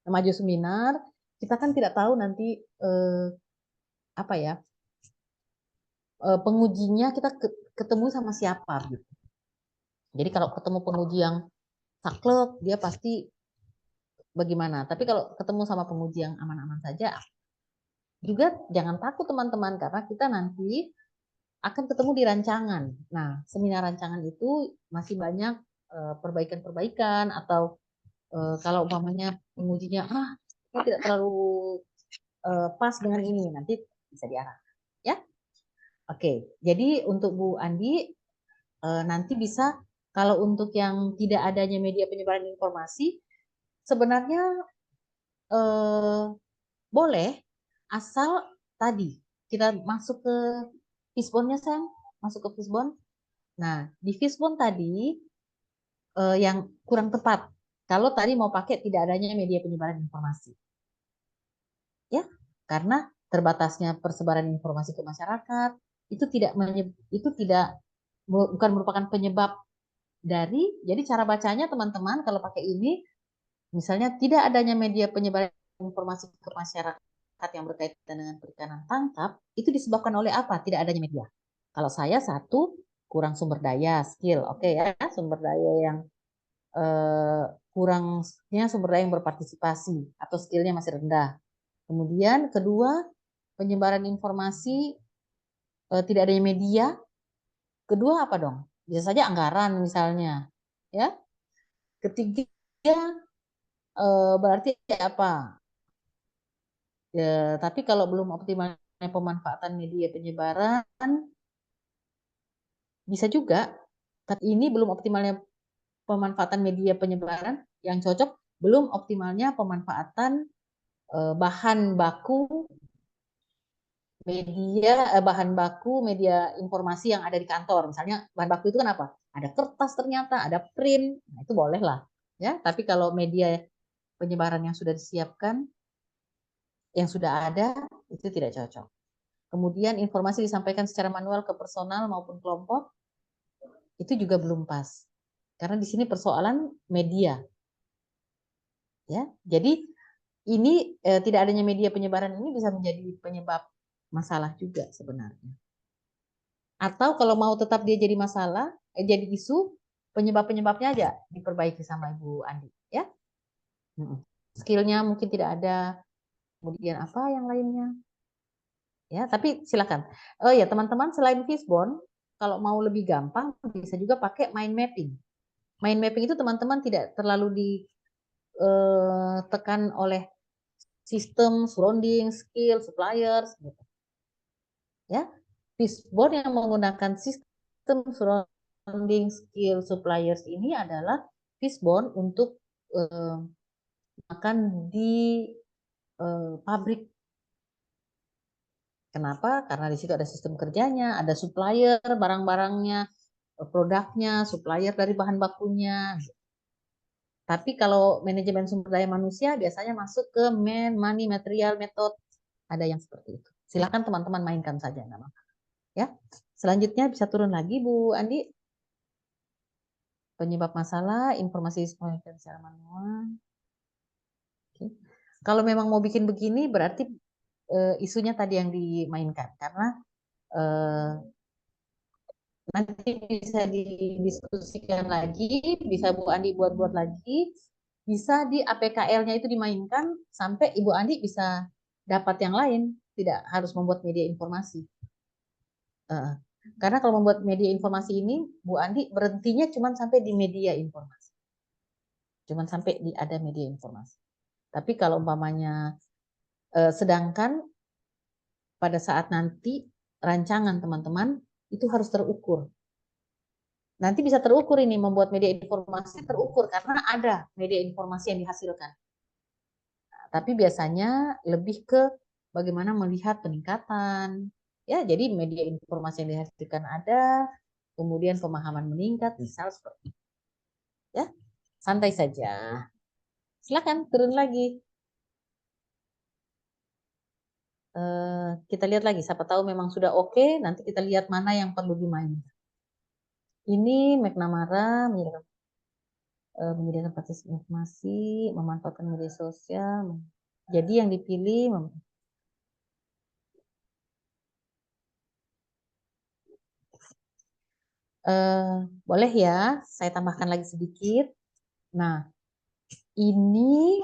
maju seminar, kita kan tidak tahu nanti pengujinya kita ketemu sama siapa gitu. Jadi kalau ketemu penguji yang saklek, dia pasti bagaimana. Tapi kalau ketemu sama penguji yang aman-aman saja, juga jangan takut teman-teman karena kita nanti akan ketemu di rancangan. Nah, seminar rancangan itu masih banyak perbaikan-perbaikan atau kalau umpamanya pengujinya tidak terlalu pas dengan ini, nanti bisa diarahkan. Ya, oke. Jadi untuk Bu Andi nanti bisa Kalau untuk yang tidak adanya media penyebaran informasi, sebenarnya boleh, asal tadi kita masuk ke fishbone-nya, sayang, masuk ke fishbone. Nah, di fishbone tadi yang kurang tepat. Kalau tadi mau pakai tidak adanya media penyebaran informasi, ya, karena terbatasnya persebaran informasi ke masyarakat itu bukan merupakan penyebab dari. Jadi cara bacanya teman-teman kalau pakai ini, misalnya tidak adanya media penyebaran informasi ke masyarakat yang berkaitan dengan perikanan tangkap, itu disebabkan oleh apa? Tidak adanya media. Kalau saya satu, kurang sumber daya, skill, oke ya, sumber daya yang kurangnya sumber daya yang berpartisipasi atau skillnya masih rendah. Kemudian kedua, penyebaran informasi tidak adanya media. Kedua apa dong? Bisa saja anggaran misalnya, ya. Ketiga berarti apa? Ya, tapi kalau belum optimalnya pemanfaatan media penyebaran, bisa juga. Tapi ini belum optimalnya pemanfaatan media penyebaran, yang cocok belum optimalnya pemanfaatan bahan baku media informasi yang ada di kantor. Misalnya bahan baku itu kan apa? Ada kertas ternyata, ada print, nah itu boleh lah, ya. Tapi kalau media penyebaran yang sudah disiapkan, yang sudah ada, itu tidak cocok. Kemudian informasi disampaikan secara manual ke personal maupun kelompok, itu juga belum pas. Karena di sini persoalan media, ya. Jadi ini tidak adanya media penyebaran ini bisa menjadi penyebab masalah juga sebenarnya. Atau kalau mau tetap dia jadi masalah, jadi isu, penyebab-penyebabnya aja diperbaiki sama Ibu Andi, ya. Skillnya mungkin tidak ada, kemudian apa yang lainnya, ya. Tapi silakan. Oh ya teman-teman, selain fishbone, kalau mau lebih gampang bisa juga pakai mind mapping. Mind mapping itu teman-teman tidak terlalu ditekan oleh sistem, surrounding, skill, suppliers, gitu. Ya, fishbone yang menggunakan sistem surrounding, skill, suppliers ini adalah fishbone untuk makan di pabrik. Kenapa? Karena di situ ada sistem kerjanya, ada supplier barang-barangnya, produknya, supplier dari bahan bakunya. Tapi kalau manajemen sumber daya manusia biasanya masuk ke money, material, method. Ada yang seperti itu. Silakan teman-teman mainkan saja, nggak apa-apa. Ya. Selanjutnya bisa turun lagi Bu Andi. Penyebab masalah, informasi disampaikan secara manual. Oke. Kalau memang mau bikin begini berarti isunya tadi yang dimainkan, karena nanti bisa didiskusikan lagi, bisa Bu Andi buat-buat lagi, bisa di APKL-nya itu dimainkan sampai Ibu Andi bisa dapat yang lain, tidak harus membuat media informasi. Karena kalau membuat media informasi ini, Bu Andi berhentinya cuma sampai di media informasi. Cuma sampai di ada media informasi. Tapi kalau umpamanya, sedangkan pada saat nanti rancangan teman-teman itu harus terukur. Nanti bisa terukur ini, membuat media informasi terukur karena ada media informasi yang dihasilkan. Nah, tapi biasanya lebih ke bagaimana melihat peningkatan. Ya, jadi media informasi yang dihasilkan ada, kemudian pemahaman meningkat, misal seperti itu. Ya, santai saja. Silakan turun lagi. Kita lihat lagi, siapa tahu memang sudah oke, nanti kita lihat mana yang perlu dimainkan. Ini McNamara menyediakan basis informasi, memanfaatkan media sosial. Jadi yang dipilih boleh ya, saya tambahkan lagi sedikit. Nah, ini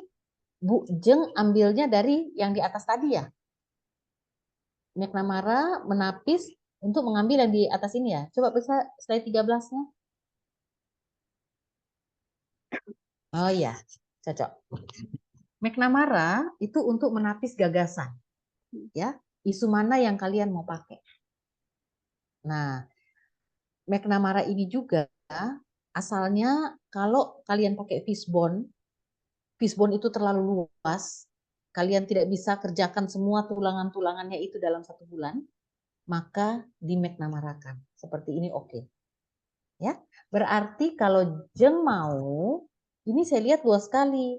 Bu Jeng ambilnya dari yang di atas tadi ya. McNamara menapis untuk mengambil yang di atas ini ya. Coba bisa slide 13-nya. Oh iya, cocok. McNamara itu untuk menapis gagasan. Ya, isu mana yang kalian mau pakai. Nah, McNamara ini juga Asalnya kalau kalian pakai fishbone itu terlalu luas, kalian tidak bisa kerjakan semua tulangan-tulangannya itu dalam 1 bulan, maka di McNamara-kan. Seperti ini oke. Ya, berarti kalau Jeng mau, ini saya lihat luas sekali.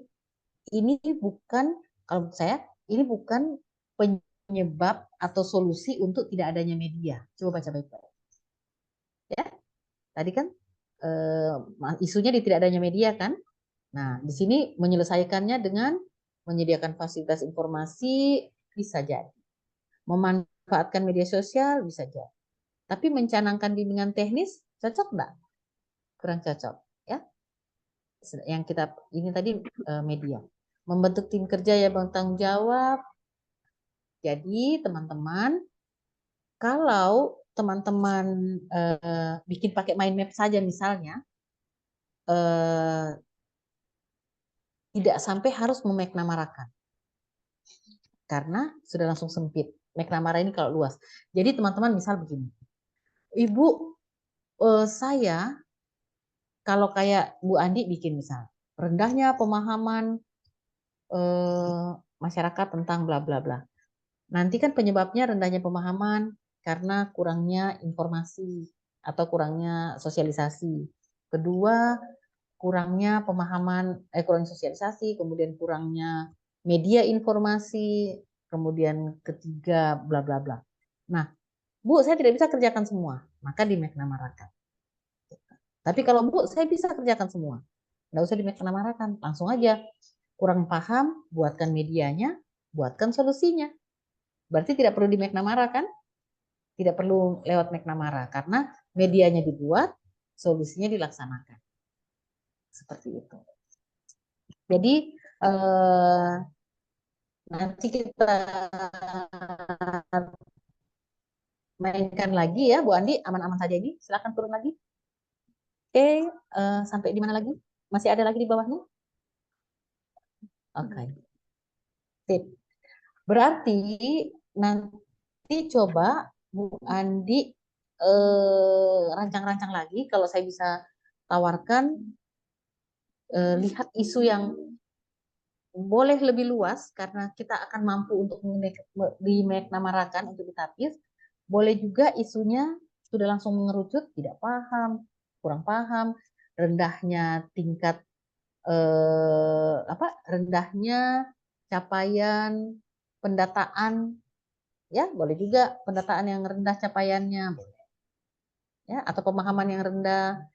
Ini bukan, kalau menurut saya, ini bukan penyebab atau solusi untuk tidak adanya media. Coba baca baik-baik. Ya, tadi kan isunya di tidak adanya media kan? Nah, di sini menyelesaikannya dengan menyediakan fasilitas informasi bisa jadi. Memanfaatkan media sosial bisa jadi. Tapi mencanangkan bimbingan teknis cocok enggak? Kurang cocok, ya. Yang kita ini tadi media. Membentuk tim kerja yang bertanggung jawab. Jadi, teman-teman, kalau teman-teman bikin pakai mind map saja misalnya, tidak sampai harus memeknamarakan karena sudah langsung sempit. McNamara ini kalau luas. Jadi teman-teman misal begini, Ibu saya kalau kayak Bu Andi bikin misal rendahnya pemahaman masyarakat tentang bla bla bla. Nanti kan penyebabnya rendahnya pemahaman karena kurangnya informasi atau kurangnya sosialisasi. Kedua, kurangnya pemahaman, kurangnya sosialisasi, kemudian kurangnya media informasi, kemudian ketiga bla bla bla. Nah, Bu, saya tidak bisa kerjakan semua, maka di McNamara-kan. Tapi kalau Bu, saya bisa kerjakan semua, nggak usah di McNamara-kan, langsung aja. Kurang paham, buatkan medianya, buatkan solusinya. Berarti tidak perlu di McNamara kan? Tidak perlu lewat McNamara karena medianya dibuat, solusinya dilaksanakan. Seperti itu. Jadi nanti kita mainkan lagi ya, Bu Andi, aman-aman saja ini. Silakan turun lagi. Oke, sampai di mana lagi? Masih ada lagi di bawahnya? Oke. Sip. Berarti nanti coba Bu Andi rancang-rancang lagi. Kalau saya bisa tawarkan, lihat isu yang boleh lebih luas karena kita akan mampu untuk dimeknamarakan untuk ditapis. Boleh juga isunya sudah langsung mengerucut, tidak paham, kurang paham, rendahnya tingkat rendahnya capaian pendataan, ya boleh juga pendataan yang rendah capaiannya, ya atau pemahaman yang rendah.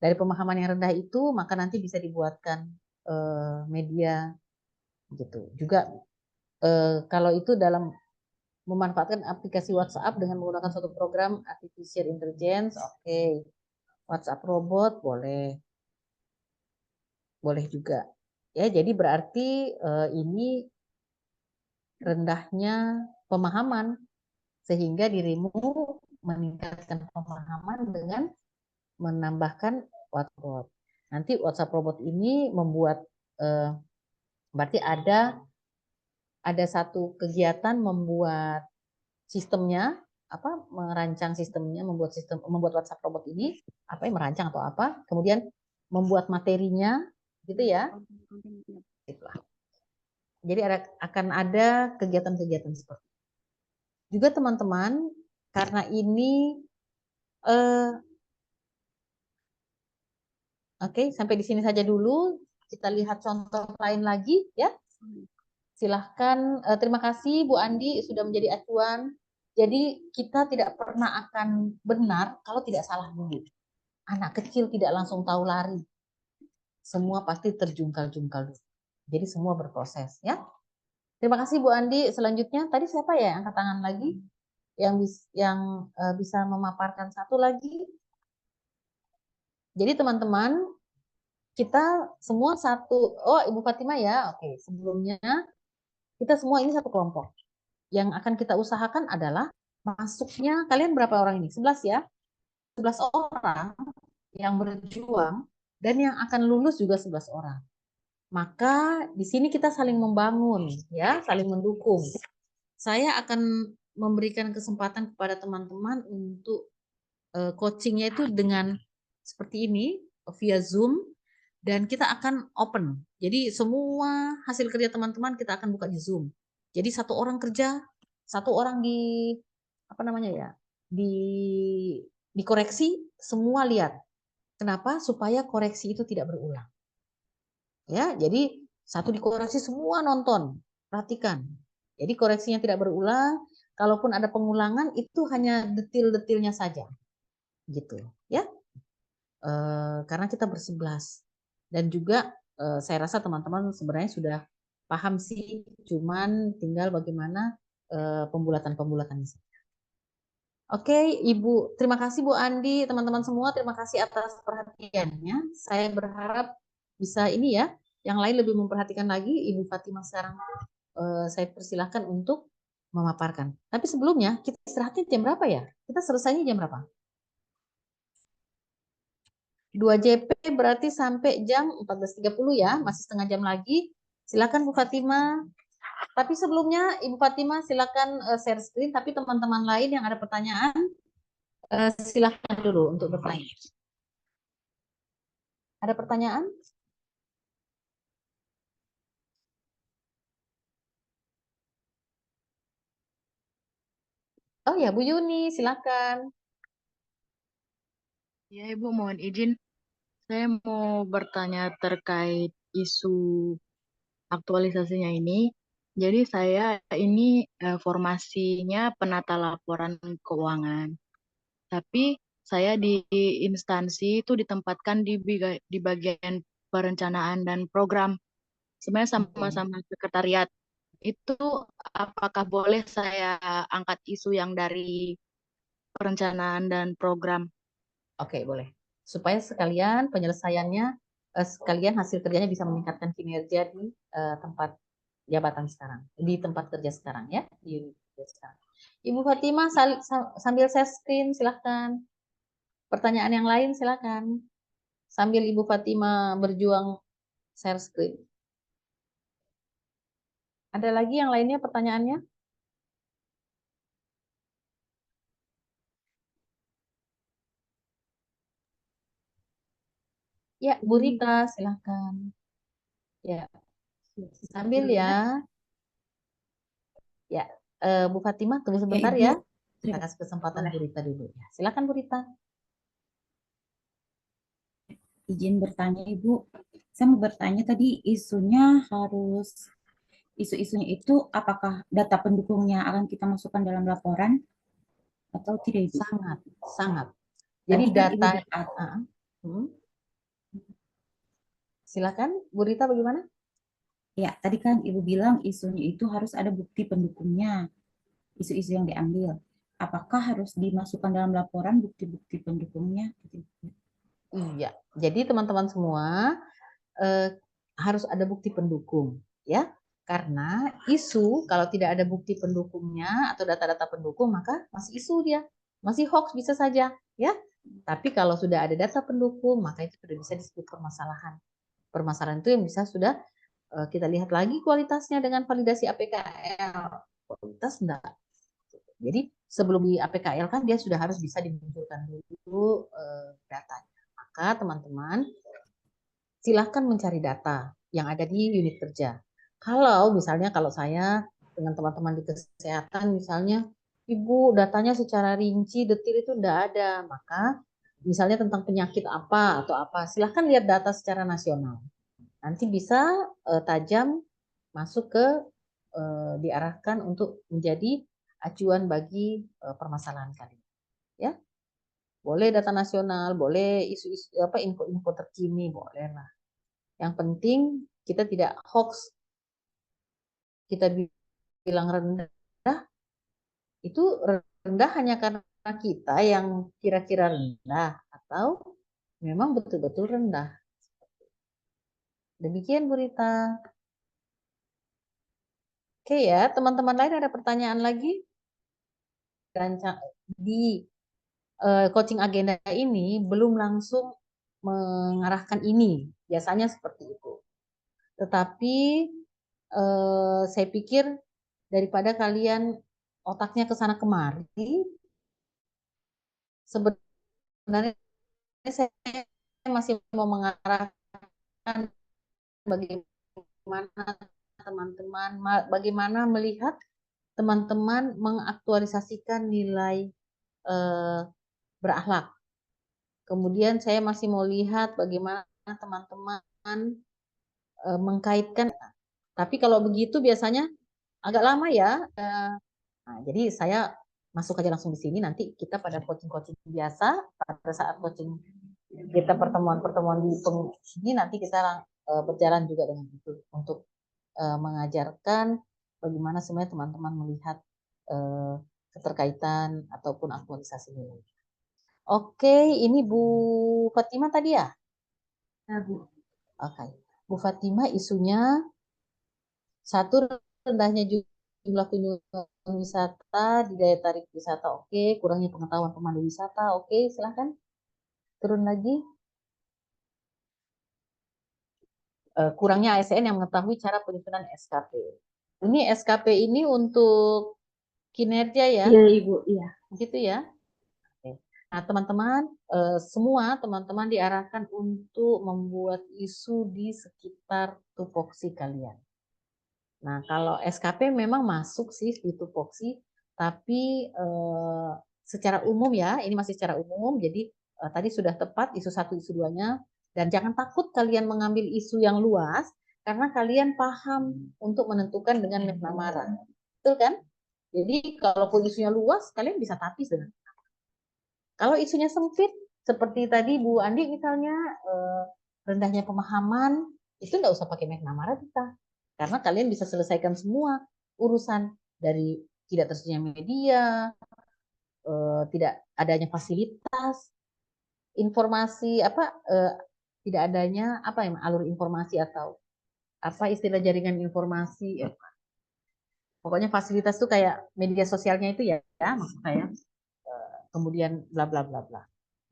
Dari pemahaman yang rendah itu maka nanti bisa dibuatkan media gitu. Juga kalau itu dalam memanfaatkan aplikasi WhatsApp dengan menggunakan suatu program artificial intelligence, oke. WhatsApp robot boleh. Boleh juga. Ya, jadi berarti ini rendahnya pemahaman sehingga dirimu meningkatkan pemahaman dengan menambahkan WhatsApp robot. Nanti WhatsApp robot ini membuat berarti ada satu kegiatan membuat sistemnya, merancang sistemnya, membuat WhatsApp robot ini, merancang atau apa, kemudian membuat materinya, gitu ya. Itulah. Jadi akan ada kegiatan-kegiatan seperti itu. Juga teman-teman, karena ini oke, sampai di sini saja dulu. Kita lihat contoh lain lagi ya. Silahkan, terima kasih Bu Andi sudah menjadi acuan. Jadi kita tidak pernah akan benar kalau tidak salah dulu. Anak kecil tidak langsung tahu lari. Semua pasti terjungkal-jungkal dulu. Jadi semua berproses ya. Terima kasih Bu Andi. Selanjutnya tadi siapa ya yang angkat tangan lagi? Yang bisa memaparkan satu lagi. Jadi teman-teman, kita semua satu. Oh, Ibu Fatima ya. Oke, sebelumnya kita semua ini satu kelompok. Yang akan kita usahakan adalah masuknya, kalian berapa orang ini? 11 ya? 11 orang yang berjuang dan yang akan lulus juga 11 orang. Maka di sini kita saling membangun ya, saling mendukung. Saya akan memberikan kesempatan kepada teman-teman untuk coachingnya itu dengan seperti ini. via Zoom dan kita akan open. Jadi semua hasil kerja teman-teman kita akan buka di Zoom. Jadi satu orang kerja, satu orang di apa namanya ya, dikoreksi, semua lihat. Kenapa? Supaya koreksi itu tidak berulang. Ya, jadi satu dikoreksi semua nonton, perhatikan. Jadi koreksinya tidak berulang. Kalaupun ada pengulangan itu hanya detil-detilnya saja, gitu ya. Karena kita bersebelas dan juga saya rasa teman-teman sebenarnya sudah paham sih, cuman tinggal bagaimana pembulatan-pembulatannya. Oke, Ibu, terima kasih Bu Andi, teman-teman semua, terima kasih atas perhatiannya. Saya berharap bisa ini ya, yang lain lebih memperhatikan lagi. Ibu Fatimah sekarang saya persilahkan untuk memaparkan. Tapi sebelumnya kita istirahatnya jam berapa ya? Kita selesainya jam berapa? 2 JP berarti sampai jam 14.30 ya, masih setengah jam lagi. Silakan Bu Fatimah. Tapi sebelumnya Ibu Fatimah silakan share screen, tapi teman-teman lain yang ada pertanyaan silakan dulu untuk bertanya. Ada pertanyaan? Oh ya, Bu Yuni, silakan. Ya, Ibu, mohon izin. Saya mau bertanya terkait isu aktualisasinya ini. Jadi saya ini formasinya penata laporan keuangan. Tapi saya di instansi itu ditempatkan di bagian perencanaan dan program. Sebenarnya sama-sama sekretariat. Itu apakah boleh saya angkat isu yang dari perencanaan dan program? Oke, boleh. Supaya sekalian penyelesaiannya, sekalian hasil kerjanya bisa meningkatkan kinerja di tempat jabatan sekarang, di tempat kerja sekarang ya, di unit kerja sekarang. Ibu Fatimah sambil share screen silahkan. Pertanyaan yang lain silahkan. Sambil Ibu Fatimah berjuang share screen. Ada lagi yang lainnya pertanyaannya? Ya, Bu Rita silahkan. Ya, sambil ya. Ya, Bu Fatimah tunggu sebentar Ibu. ya. Kita kasih kesempatan Bu Rita dulu. Ya, silakan Bu Rita. Izin bertanya Ibu. Saya mau bertanya tadi isunya harus isu-isunya itu apakah data pendukungnya akan kita masukkan dalam laporan atau tidak Ibu? Sangat, sangat. Jadi Tadi kan data Ibu silakan Bu Rita bagaimana? Ya, tadi kan Ibu bilang isunya itu harus ada bukti pendukungnya, isu-isu yang diambil. Apakah harus dimasukkan dalam laporan bukti-bukti pendukungnya? Iya, jadi teman-teman semua harus ada bukti pendukung, ya. Karena isu kalau tidak ada bukti pendukungnya atau data-data pendukung maka masih isu dia, masih hoax bisa saja, ya. Tapi kalau sudah ada data pendukung maka itu sudah bisa disebut permasalahan. Permasalahan itu yang bisa sudah kita lihat lagi kualitasnya dengan validasi APKL. Kualitas enggak. Jadi sebelum di APKL kan dia sudah harus bisa dimunculkan dulu datanya. Maka teman-teman silahkan mencari data yang ada di unit kerja. Kalau misalnya kalau saya dengan teman-teman di kesehatan misalnya, Ibu datanya secara rinci detil itu enggak ada, maka misalnya tentang penyakit apa atau apa, silahkan lihat data secara nasional. Nanti bisa tajam masuk ke diarahkan untuk menjadi acuan bagi permasalahan kalian. Ya, boleh data nasional, boleh isu-isu apa info-info terkini, boleh lah. Yang penting kita tidak hoax. Kita bilang rendah, itu rendah hanya karena kita yang kira-kira rendah atau memang betul-betul rendah. Demikian Bu Rita. Oke ya, teman-teman lain ada pertanyaan lagi? Di coaching agenda ini belum langsung mengarahkan ini, biasanya seperti itu. Tetapi saya pikir daripada kalian otaknya ke sana kemari, sebenarnya saya masih mau mengarahkan bagaimana teman-teman, bagaimana melihat teman-teman mengaktualisasikan nilai berakhlak. Kemudian saya masih mau lihat bagaimana teman-teman mengkaitkan. Tapi kalau begitu biasanya agak lama ya. Nah, jadi saya masuk aja langsung di sini. Nanti kita pada coaching-coaching biasa, pada saat coaching kita pertemuan-pertemuan di sini, nanti kita berjalan juga dengan itu untuk mengajarkan bagaimana sebenarnya teman-teman melihat keterkaitan ataupun aktualisasi nilai. Oke, ini Bu Fatima tadi ya? Ya, Bu. Oke. Bu Fatima, isunya satu, rendahnya jumlah kunjungan wisata di daya tarik wisata. Oke, kurangnya pengetahuan pemandu wisata. Oke, silahkan. Turun lagi. Kurangnya ASN yang mengetahui cara penyusunan SKP. Ini SKP ini untuk kinerja ya? Iya, Ibu. Iya. Gitu ya? Nah, teman-teman, semua teman-teman diarahkan untuk membuat isu di sekitar tupoksi kalian. Nah, kalau SKP memang masuk sih di tupoksi, tapi secara umum ya, ini masih secara umum, jadi tadi sudah tepat isu 1, isu 2-nya, dan jangan takut kalian mengambil isu yang luas, karena kalian paham untuk menentukan dengan McNamara. Betul kan? Jadi, kalaupun isunya luas, kalian bisa tapis dengan. Kalau isunya sempit, seperti tadi Bu Andi misalnya, rendahnya pemahaman, itu nggak usah pakai McNamara kita. Karena kalian bisa selesaikan semua urusan dari tidak tersedianya media, tidak adanya fasilitas, informasi tidak adanya alur informasi atau apa istilah jaringan informasi. Pokoknya fasilitas tuh kayak media sosialnya itu ya maksud saya. Kemudian bla bla bla bla.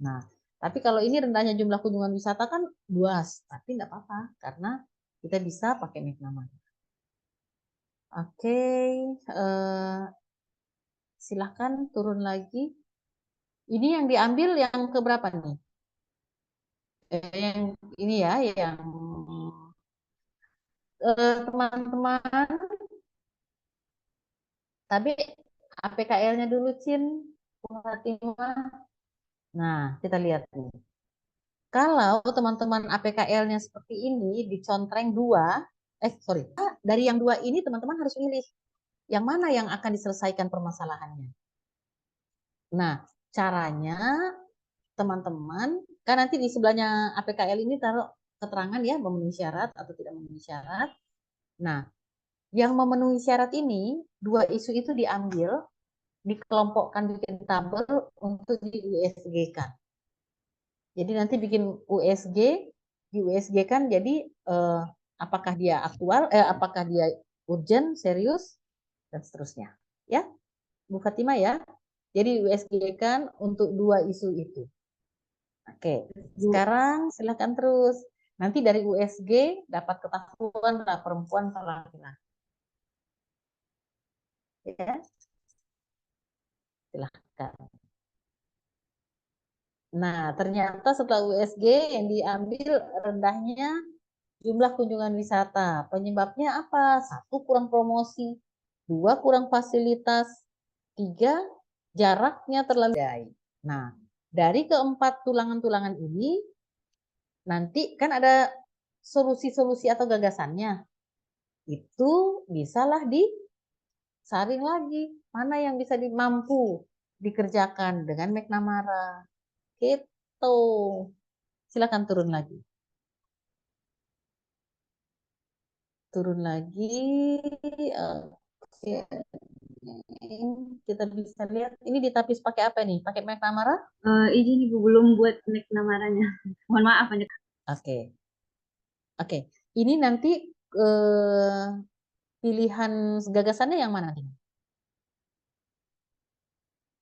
Nah, tapi kalau ini rendahnya jumlah kunjungan wisata kan luas, tapi nggak apa-apa karena kita bisa pakai McNamara. Oke, silahkan turun lagi. Ini yang diambil yang keberapa nih? Yang ini ya, yang teman-teman. Tapi APKL-nya dulu, Cin. Nah, kita lihat nih. Kalau teman-teman APKL-nya seperti ini, dicontreng 2, dari yang 2 ini teman-teman harus pilih yang mana yang akan diselesaikan permasalahannya. Nah, caranya teman-teman, kan nanti di sebelahnya APKL ini taruh keterangan ya, memenuhi syarat atau tidak memenuhi syarat. Nah, yang memenuhi syarat ini, 2 isu itu diambil, dikelompokkan, bikin tabel untuk di USG-kan. Jadi nanti bikin USG, di USG kan jadi apakah dia aktual, apakah dia urgent, serius, dan seterusnya. Ya, Bu Fatima ya. Jadi USG kan untuk 2 isu itu. Oke, sekarang silakan terus. Nanti dari USG dapat ketahuan lah perempuan atau laki-laki. Ya, silahkan. Nah, ternyata setelah USG yang diambil rendahnya jumlah kunjungan wisata. Penyebabnya apa? 1, kurang promosi. 2, kurang fasilitas. 3, jaraknya terlalu jauh. Nah, dari keempat tulangan-tulangan ini, nanti kan ada solusi-solusi atau gagasannya. Itu bisalah disaring lagi. Mana yang bisa mampu dikerjakan dengan McNamara. Gitu. Silakan turun lagi. Turun lagi. Oke. Kita bisa lihat. Ini ditapis pakai apa nih? Pakai McNamara? Izin Ibu, belum buat McNamara-nya. Mohon maaf. Oke. Oke. Ini nanti pilihan gagasannya yang mana nih?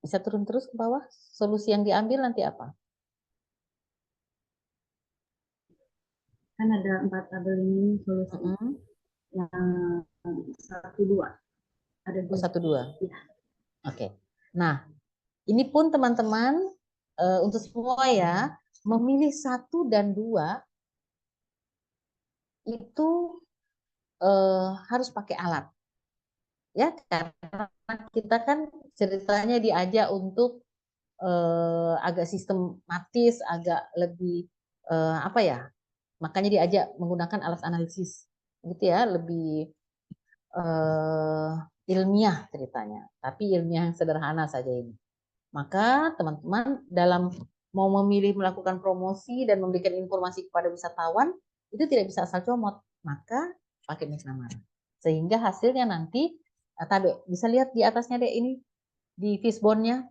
Bisa turun terus ke bawah. Solusi yang diambil nanti apa? Kan ada 4 tabel ini solusi. Yang 1, 2. Ada 2. 1, 2. Ya. Oke. Nah, ini pun teman-teman untuk semua ya, memilih 1 dan 2 itu harus pakai alat. Ya, karena kita kan ceritanya diajak untuk agak sistematis, agak lebih apa ya? Makanya diajak menggunakan alat analisis, gitu ya, lebih ilmiah ceritanya, tapi ilmiah yang sederhana saja ini. Maka teman-teman dalam mau memilih melakukan promosi dan memberikan informasi kepada wisatawan itu tidak bisa asal comot, maka pakai McNamara. Sehingga hasilnya nanti, Tabe bisa lihat di atasnya deh ini di fishbone-nya.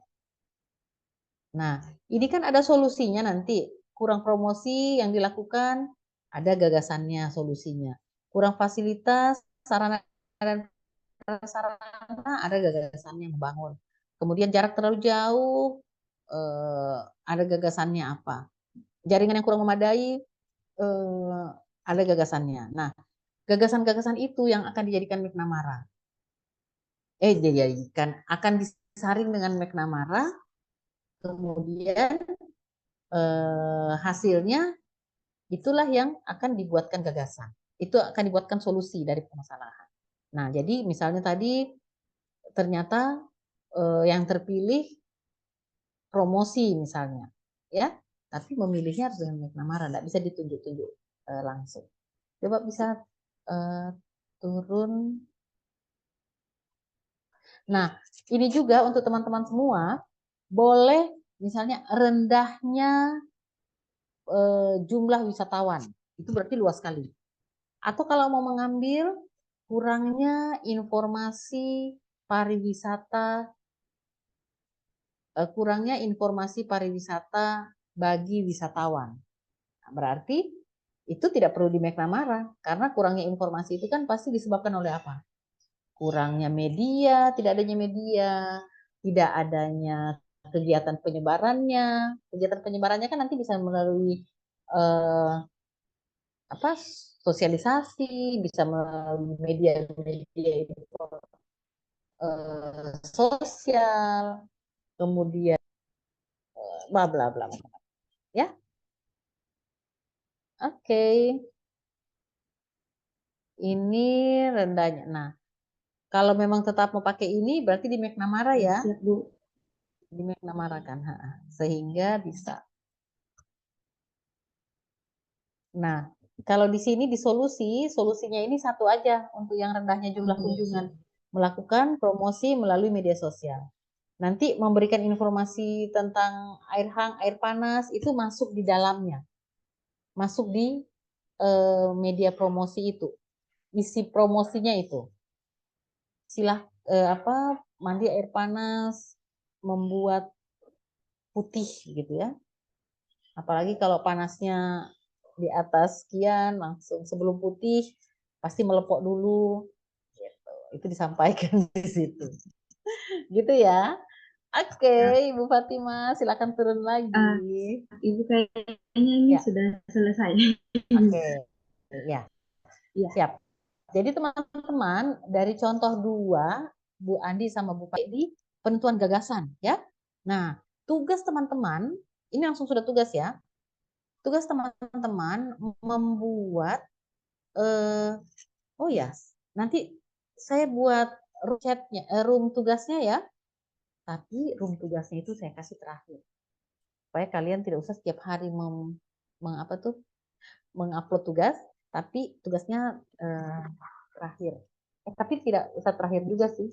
Nah, ini kan ada solusinya nanti. Kurang promosi yang dilakukan, ada gagasannya, solusinya. Kurang fasilitas, sarana dan prasarana, ada gagasannya membangun. Kemudian jarak terlalu jauh, ada gagasannya apa. Jaringan yang kurang memadai, ada gagasannya. Nah, gagasan-gagasan itu yang akan dijadikan McNamara. Akan disaring dengan McNamara, kemudian hasilnya itulah yang akan dibuatkan gagasan. Itu akan dibuatkan solusi dari permasalahan. Nah, jadi misalnya tadi ternyata yang terpilih promosi misalnya, ya, tapi memilihnya harus dengan McNamara, tidak bisa ditunjuk-tunjuk langsung. Coba bisa turun. Nah, ini juga untuk teman-teman semua, boleh misalnya rendahnya jumlah wisatawan, itu berarti luas sekali. Atau kalau mau mengambil kurangnya informasi pariwisata, bagi wisatawan. Nah, berarti itu tidak perlu di McNamara, karena kurangnya informasi itu kan pasti disebabkan oleh apa? Kurangnya media, tidak adanya media, tidak adanya kegiatan penyebarannya. Kegiatan penyebarannya kan nanti bisa melalui sosialisasi, bisa melalui media-media sosial, kemudian bla bla bla, ya. Oke. Ini rendahnya. Nah, kalau memang tetap mau pakai ini berarti di McNamara ya. Siap, Bu. Di McNamara kan, sehingga bisa. Nah, kalau di sini di solusinya ini satu aja untuk yang rendahnya jumlah kunjungan. Melakukan promosi melalui media sosial. Nanti memberikan informasi tentang air panas itu masuk di dalamnya. Masuk di media promosi itu. Isi promosinya itu. Mandi air panas, membuat putih gitu ya. Apalagi kalau panasnya di atas sekian, langsung sebelum putih pasti melepok dulu. Gitu. Itu disampaikan di situ. Gitu ya. Oke, Ibu Fatima, silakan turun lagi. Ibu kayaknya ini sudah selesai. Oke, ya. Siap. Jadi teman-teman, dari contoh 2, Bu Andi sama Bu Paidi, penentuan gagasan ya. Nah, tugas teman-teman, ini langsung sudah tugas ya. Tugas teman-teman membuat nanti saya buat room tugasnya ya. Tapi room tugasnya itu saya kasih terakhir. Supaya kalian tidak usah setiap hari mengupload tugas, tapi tugasnya terakhir. Tapi tidak usah terakhir juga sih.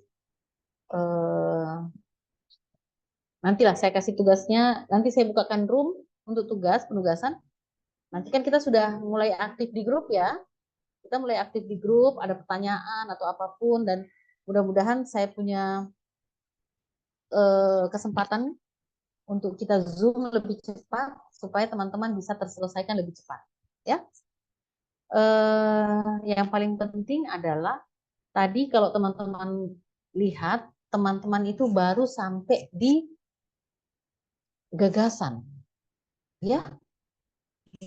Nantilah saya kasih tugasnya, nanti saya bukakan room untuk penugasan. Nanti kan kita sudah mulai aktif di grup ya. Kita mulai aktif di grup, ada pertanyaan atau apapun, dan mudah-mudahan saya punya kesempatan untuk kita Zoom lebih cepat supaya teman-teman bisa terselesaikan lebih cepat. Ya. Yang paling penting adalah tadi kalau teman-teman lihat, teman-teman itu baru sampai di gagasan. Ya.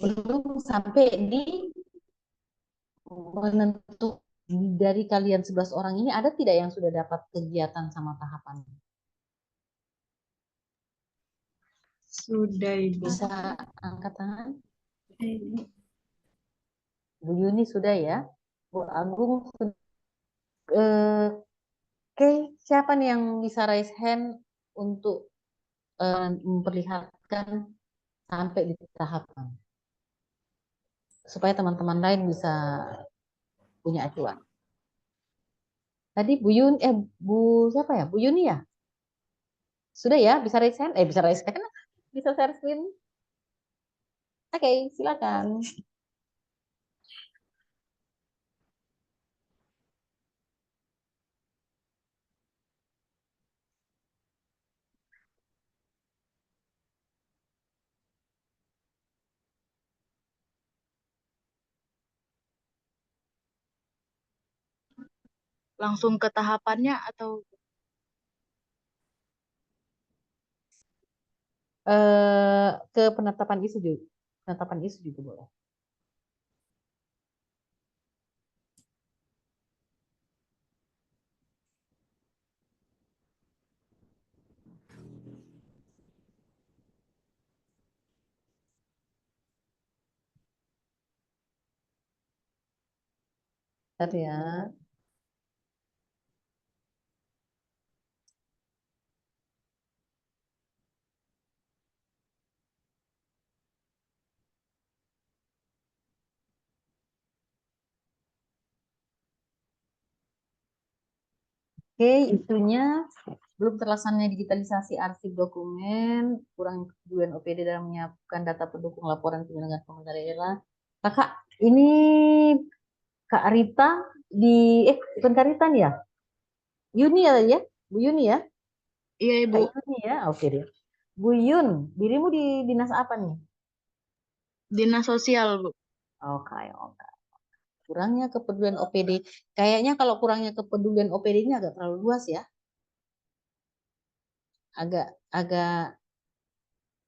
Belum sampai di menentukan dari kalian 11 orang ini ada tidak yang sudah dapat kegiatan sama tahapan? Sudah, Ibu. Bisa angkat tangan. Ibu. Bu Yuni sudah ya. Bu Agung sudah. Oke, siapa nih yang bisa raise hand untuk memperlihatkan sampai di tahapan supaya teman-teman lain bisa punya acuan. Tadi Bu Yuni, Bu siapa ya? Bu Yuni ya? Sudah ya, bisa raise hand? Bisa raise hand? Bisa share screen? Oke, silakan. Langsung ke tahapannya atau Ke penetapan isu juga. Penetapan isu juga boleh. Bentar ya. Oke, itunya belum terlaksananya digitalisasi arsip dokumen, kurang kepedulian OPD dalam menyiapkan data pendukung laporan penyelenggaraan pemerintah daerah. Kakak, ini Kak Rita di bukan Kak Rita nih ya? Yuni ya? Bu Yuni ya? iya Ibu? Kak Yuni ya? Oke deh. Bu Yun, dirimu di dinas apa nih? Dinas sosial, Bu. Oke, oke. Kurangnya kepedulian OPD. Kayaknya kalau kurangnya kepedulian OPD ini agak terlalu luas ya. Agak agak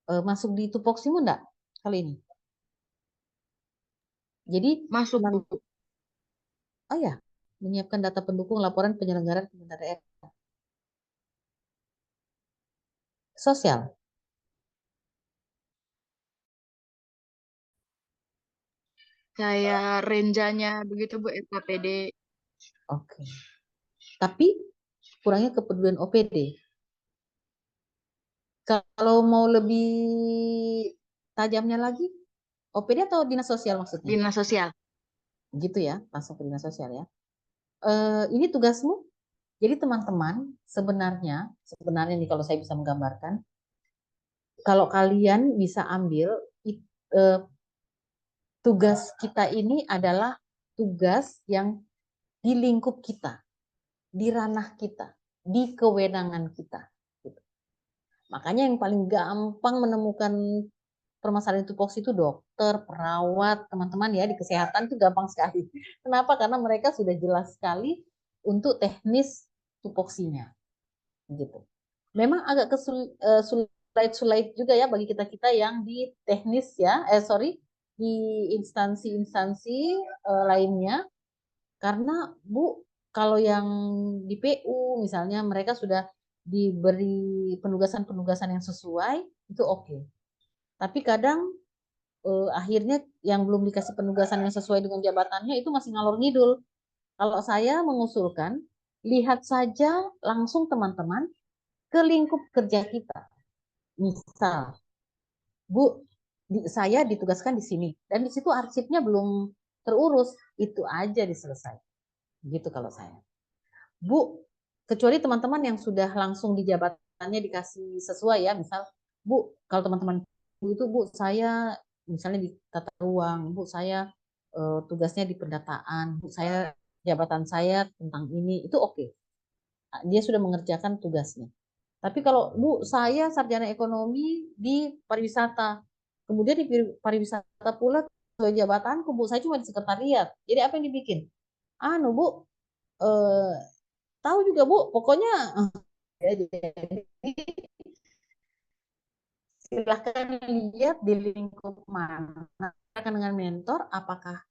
masuk di tupoksimu enggak kali ini? Jadi Masuk, Bu. oh ya, menyiapkan data pendukung laporan penyelenggaraan pemerintah daerah. Sosial. Kayak renjanya begitu, Bu, SKPD. Oke. Tapi kurangnya kepedulian OPD. Kalau mau lebih tajamnya lagi, OPD atau dinas sosial maksudnya? Dinas sosial. Gitu ya, langsung ke dinas sosial ya. Ini tugasmu. Jadi teman-teman, sebenarnya nih kalau saya bisa menggambarkan, kalau kalian bisa ambil tugas kita ini adalah tugas yang di lingkup kita, di ranah kita, di kewenangan kita. Gitu. Makanya yang paling gampang menemukan permasalahan tupoksi itu dokter, perawat, teman-teman ya di kesehatan itu gampang sekali. Kenapa? Karena mereka sudah jelas sekali untuk teknis tupoksinya. Gitu. Memang agak sulit juga ya bagi kita-kita yang di teknis ya, di instansi-instansi lainnya. Karena Bu, kalau yang di PU misalnya mereka sudah diberi penugasan-penugasan yang sesuai, itu oke. Tapi kadang akhirnya yang belum dikasih penugasan yang sesuai dengan jabatannya itu masih ngalor ngidul. Kalau saya mengusulkan, lihat saja langsung teman-teman ke lingkup kerja kita. Misal, Bu, saya ditugaskan di sini dan di situ arsipnya belum terurus, itu aja diselesaikan. Gitu kalau saya. Bu, kecuali teman-teman yang sudah langsung di jabatannya dikasih sesuai ya, misal, Bu, kalau teman-teman itu Bu, saya misalnya di tata ruang, Bu, saya tugasnya di pendataan, Bu, saya jabatan saya tentang ini, itu oke. Dia sudah mengerjakan tugasnya. Tapi kalau Bu, saya sarjana ekonomi di pariwisata, kemudian di pariwisata pula sesuai jabatanku, Bu, saya cuma di sekretariat. Jadi apa yang dibikin? Anu Bu, eh, tahu juga Bu, pokoknya ya, jadi silahkan lihat di lingkup mana dengan mentor, apakah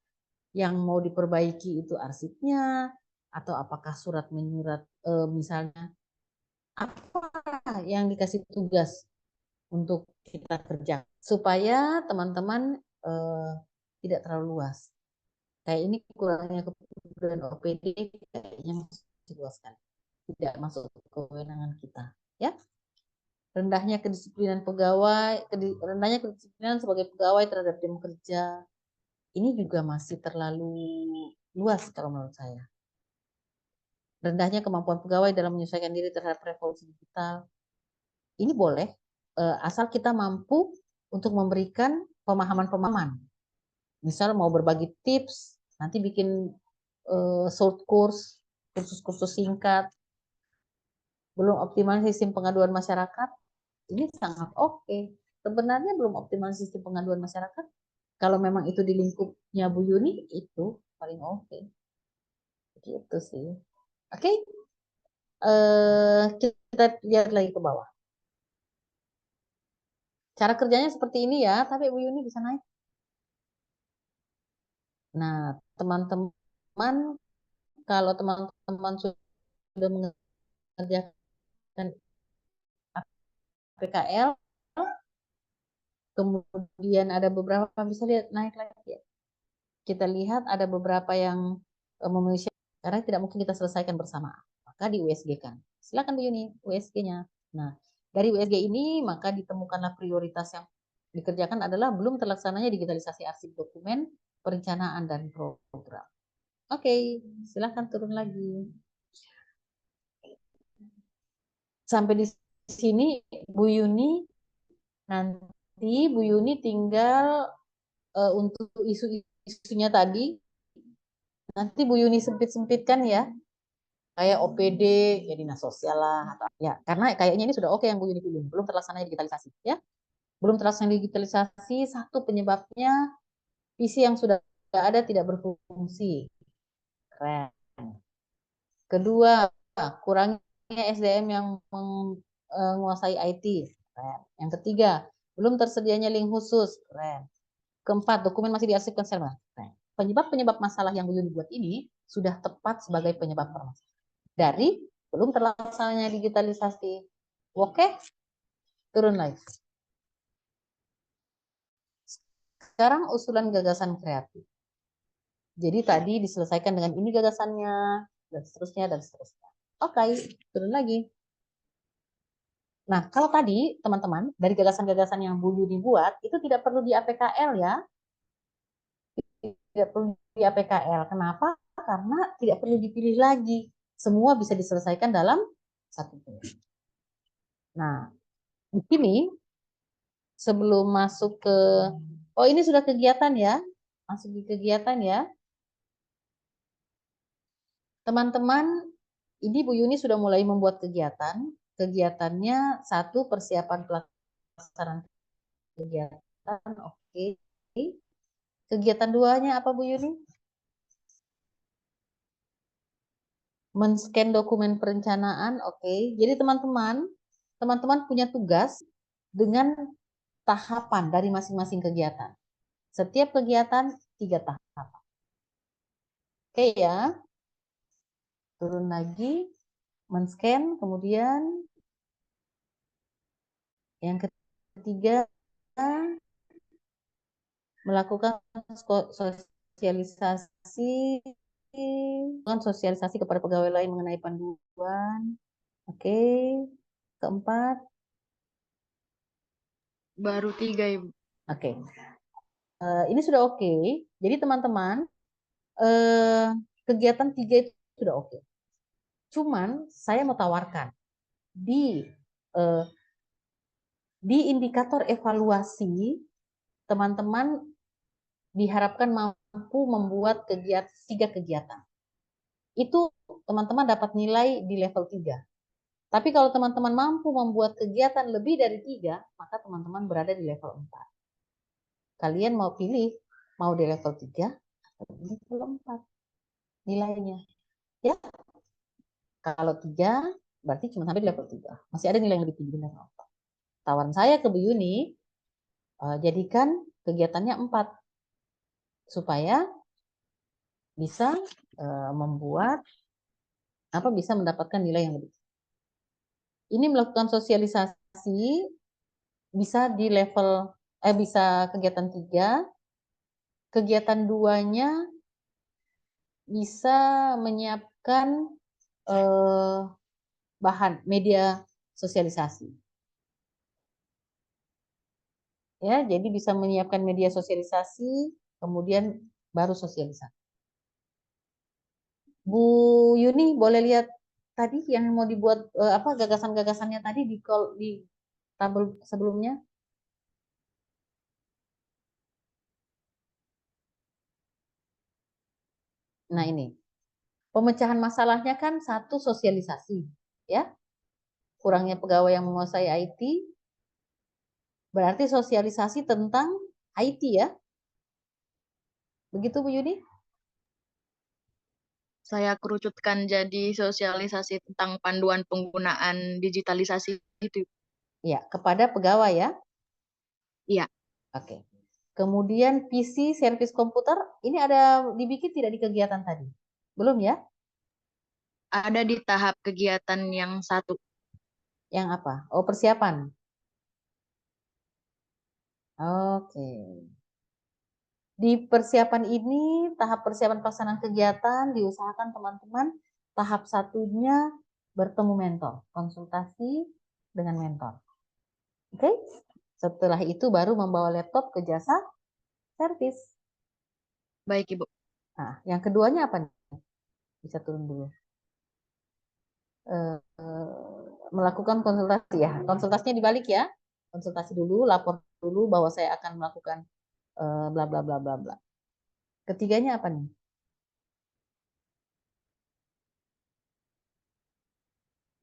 yang mau diperbaiki itu arsipnya, atau apakah surat menyurat misalnya apa yang dikasih tugas untuk kita kerja supaya teman-teman tidak terlalu luas. Kayak ini kurangnya kebutuhan OPD kayaknya masih luas kan, tidak masuk ke kewenangan kita, ya. Rendahnya kedisiplinan pegawai, rendahnya kedisiplinan sebagai pegawai terhadap jam kerja, ini juga masih terlalu luas kalau menurut saya. Rendahnya kemampuan pegawai dalam menyesuaikan diri terhadap revolusi digital, ini boleh asal kita mampu untuk memberikan pemahaman-pemahaman. Misal mau berbagi tips, nanti bikin short course, kursus-kursus singkat, belum optimal sistem pengaduan masyarakat, ini sangat oke. Sebenarnya belum optimal sistem pengaduan masyarakat, kalau memang itu di lingkupnya Bu Yuni, itu paling oke. Gitu sih. Oke, kita lihat lagi ke bawah. Cara kerjanya seperti ini ya, tapi Bu Yuni bisa naik. Nah, teman-teman, kalau teman-teman sudah mengerjakan PKL, kemudian ada beberapa bisa lihat naik lagi ya. Kita lihat ada beberapa yang memenuhi syarat karena tidak mungkin kita selesaikan bersama, maka di USG kan. Silakan Bu Yuni USG-nya. Nah, dari USG ini maka ditemukanlah prioritas yang dikerjakan adalah belum terlaksananya digitalisasi arsip dokumen, perencanaan dan program. Oke, silakan turun lagi. Sampai di sini Bu Yuni, nanti Bu Yuni tinggal untuk isu-isunya tadi, nanti Bu Yuni sempit-sempitkan ya, kayak OPD, ya dinas sosial lah, atau ya, karena kayaknya ini sudah oke yang Bu Yuni pilih, belum terlaksana digitalisasi ya, belum terlaksana digitalisasi. Satu penyebabnya PC yang sudah ada tidak berfungsi, keren. Kedua, kurangnya SDM yang menguasai IT, keren. Yang ketiga, belum tersedianya link khusus, keren. Keempat, dokumen masih diarsipkan secara manual. Penyebab-penyebab masalah yang Bu Yuni buat ini sudah tepat sebagai penyebab permasalahan. Dari belum terlaksananya digitalisasi. Oke, turun lagi. Sekarang usulan gagasan kreatif. Jadi tadi diselesaikan dengan ini gagasannya, dan seterusnya, dan seterusnya. Oke, turun lagi. Nah, kalau tadi teman-teman, dari gagasan-gagasan yang Bu Yuni buat, itu tidak perlu di APKL ya. Tidak perlu di APKL. Kenapa? Karena tidak perlu dipilih lagi. Semua bisa diselesaikan dalam satu bulan. Nah, di sini sebelum masuk ke, oh ini sudah kegiatan ya, masuk di kegiatan ya. Teman-teman, ini Bu Yuni sudah mulai membuat kegiatan. Kegiatannya satu, persiapan pelaksanaan kegiatan, oke. Kegiatan duanya apa Bu Yuni? Men-scan dokumen perencanaan, oke. Jadi teman-teman punya tugas dengan tahapan dari masing-masing kegiatan. Setiap kegiatan 3 tahapan. Oke ya. Turun lagi, men-scan, kemudian yang ketiga melakukan sosialisasi kepada pegawai lain mengenai panduan. Oke. Keempat. Baru 3 Ibu. Oke. Ini sudah oke. Jadi teman-teman, kegiatan 3 itu sudah oke. Cuman saya mau tawarkan di indikator evaluasi, teman-teman diharapkan mampu membuat 3 kegiatan. Itu teman-teman dapat nilai di level 3. Tapi kalau teman-teman mampu membuat kegiatan lebih dari 3, maka teman-teman berada di level 4. Kalian mau pilih, mau di level 3 atau di level 4 nilainya. Ya, kalau 3, berarti cuma sampai di level 3. Masih ada nilai yang lebih tinggi di level 4. Tawaran saya ke Bu Yuni, jadikan kegiatannya 4. Supaya bisa membuat, bisa mendapatkan nilai yang lebih. Ini melakukan sosialisasi bisa di level bisa kegiatan 3, kegiatan 2-nya bisa menyiapkan bahan media sosialisasi. Ya, jadi bisa menyiapkan media sosialisasi, kemudian baru sosialisasi. Bu Yuni boleh lihat tadi yang mau dibuat gagasan-gagasannya tadi di tabel sebelumnya. Nah, ini. Pemecahan masalahnya kan satu sosialisasi, ya. Kurangnya pegawai yang menguasai IT, berarti sosialisasi tentang IT ya. Begitu Bu Yuni? Saya kerucutkan jadi sosialisasi tentang panduan penggunaan digitalisasi itu. Ya, kepada pegawai ya. Iya. Oke. Kemudian PC servis komputer, ini ada dibikin tidak di kegiatan tadi? Belum ya? Ada di tahap kegiatan yang 1. Yang apa? Oh, persiapan. Oke. Di persiapan ini, tahap persiapan pelaksanaan kegiatan, diusahakan teman-teman tahap 1-nya bertemu mentor, konsultasi dengan mentor. Oke? Setelah itu baru membawa laptop ke jasa servis. Baik, Ibu. Nah, yang keduanya apa nih? Bisa turun dulu. Melakukan konsultasi ya. Konsultasinya dibalik ya. Konsultasi dulu, lapor dulu bahwa saya akan melakukan bla bla bla bla bla. Ketiganya apa nih?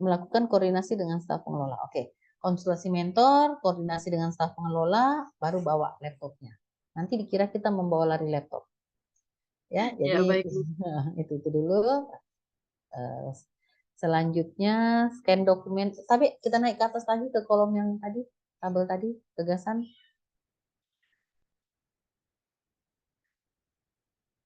Melakukan koordinasi dengan staf pengelola. Oke. Konsultasi mentor, koordinasi dengan staf pengelola, baru bawa laptopnya. Nanti dikira kita membawa lari laptop. Ya, jadi Ya, baik, itu dulu. Selanjutnya scan dokumen. Tapi kita naik ke atas lagi ke kolom yang tadi, tabel tadi, gagasan.